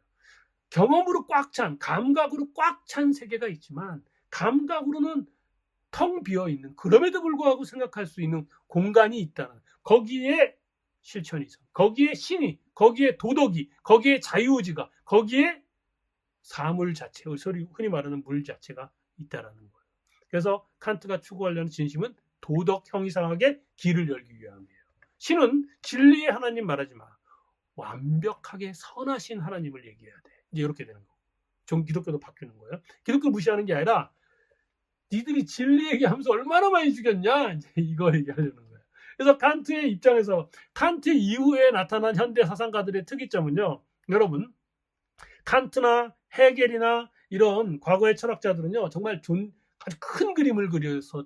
경험으로 꽉 찬, 감각으로 꽉 찬 세계가 있지만 감각으로는 텅 비어 있는, 그럼에도 불구하고 생각할 수 있는 공간이 있다는, 거기에 실천이 있어. 거기에 신이, 거기에 도덕이, 거기에 자유의지가, 거기에 사물 자체, 흔히 말하는 물 자체가 있다라는 거예요. 그래서 칸트가 추구하려는 진심은 도덕 형이상학의 길을 열기 위함이에요. 신은 진리의 하나님 말하지 마. 완벽하게 선하신 하나님을 얘기해야 돼. 이제 이렇게 되는 거고. 전 기독교도 바뀌는 거예요. 기독교 무시하는 게 아니라 니들이 진리 얘기하면서 얼마나 많이 죽였냐, 이제 이거 얘기하려는 거예요. 그래서 칸트의 입장에서, 칸트 이후에 나타난 현대 사상가들의 특이점은요, 여러분, 칸트나 헤겔이나 이런 과거의 철학자들은요, 정말 아주 큰 그림을 그려서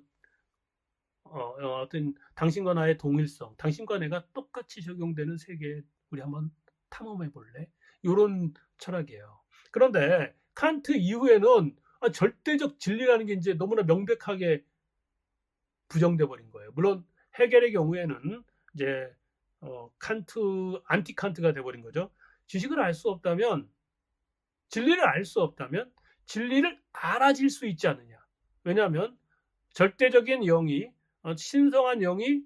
어떤 당신과 나의 동일성, 당신과 내가 똑같이 적용되는 세계 우리 한번 탐험해 볼래? 이런 철학이에요. 그런데 칸트 이후에는 절대적 진리라는 게 이제 너무나 명백하게 부정돼 버린 거예요. 물론 헤겔의 경우에는 이제 안티 칸트가 돼 버린 거죠. 지식을 알 수 없다면, 진리를 알 수 없다면 진리를 알아질 수 있지 않느냐. 왜냐하면 절대적인 영이, 신성한 영이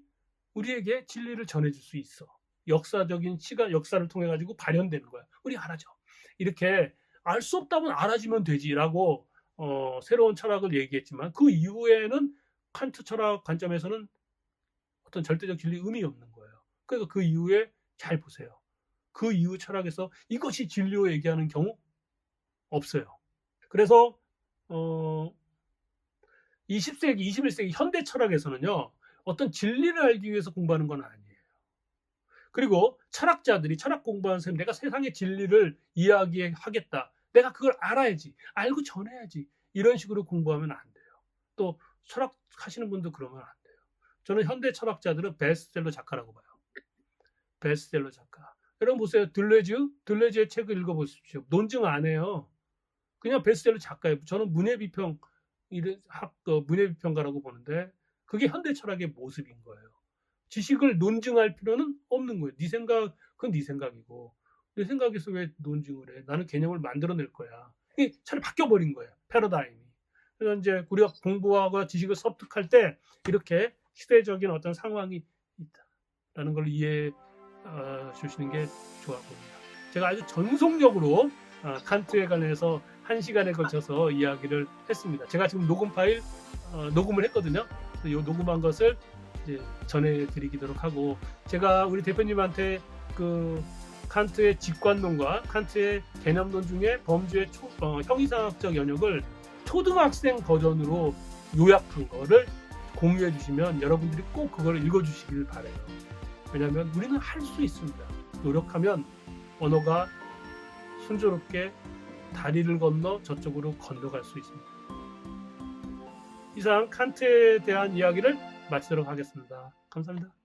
우리에게 진리를 전해줄 수 있어. 역사적인 역사를 통해 가지고 발현되는 거야. 우리 알아줘. 이렇게 알 수 없다면 알아지면 되지라고 새로운 철학을 얘기했지만, 그 이후에는 칸트 철학 관점에서는 어떤 절대적 진리 의미 없는 거예요. 그래서 그 이후에 잘 보세요. 그 이후 철학에서 이것이 진리로 얘기하는 경우 없어요. 그래서 20세기, 21세기 현대 철학에서는요, 어떤 진리를 알기 위해서 공부하는 건 아니에요. 그리고 철학자들이, 철학 공부하는 사람이 내가 세상의 진리를 이야기하겠다, 내가 그걸 알아야지, 알고 전해야지, 이런 식으로 공부하면 안 돼요. 또 철학 하시는 분도 그러면 안 돼요. 저는 현대 철학자들은 베스트셀러 작가라고 봐요. 베스트셀러 작가. 여러분 보세요. 들레즈의 책을 읽어보십시오. 논증 안 해요. 그냥 베스트셀러 작가예요. 저는 문예비평가라고 보는데, 그게 현대 철학의 모습인 거예요. 지식을 논증할 필요는 없는 거예요. 그건 네 생각이고, 내 생각에서 왜 논증을 해? 나는 개념을 만들어낼 거야. 이게 차라리 바뀌어버린 거예요. 패러다임이. 그래서 이제 우리가 공부하고 지식을 습득할 때 이렇게 시대적인 어떤 상황이 있다라는 걸 이해해 주시는 게 좋아 보입니다. 제가 아주 전속력으로 칸트에 관해서 1시간에 걸쳐서 이야기를 했습니다. 제가 지금 녹음 파일 녹음을 했거든요. 이 녹음한 것을 이제 전해드리도록 하고, 제가 우리 대표님한테 그 칸트의 직관론과 칸트의 개념론 중에 범주의 형이상학적 연역을 초등학생 버전으로 요약한 거를 공유해 주시면 여러분들이 꼭 그걸 읽어주시길 바라요. 왜냐하면 우리는 할 수 있습니다. 노력하면 언어가 순조롭게 다리를 건너 저쪽으로 건너갈 수 있습니다. 이상 칸트에 대한 이야기를 마치도록 하겠습니다. 감사합니다.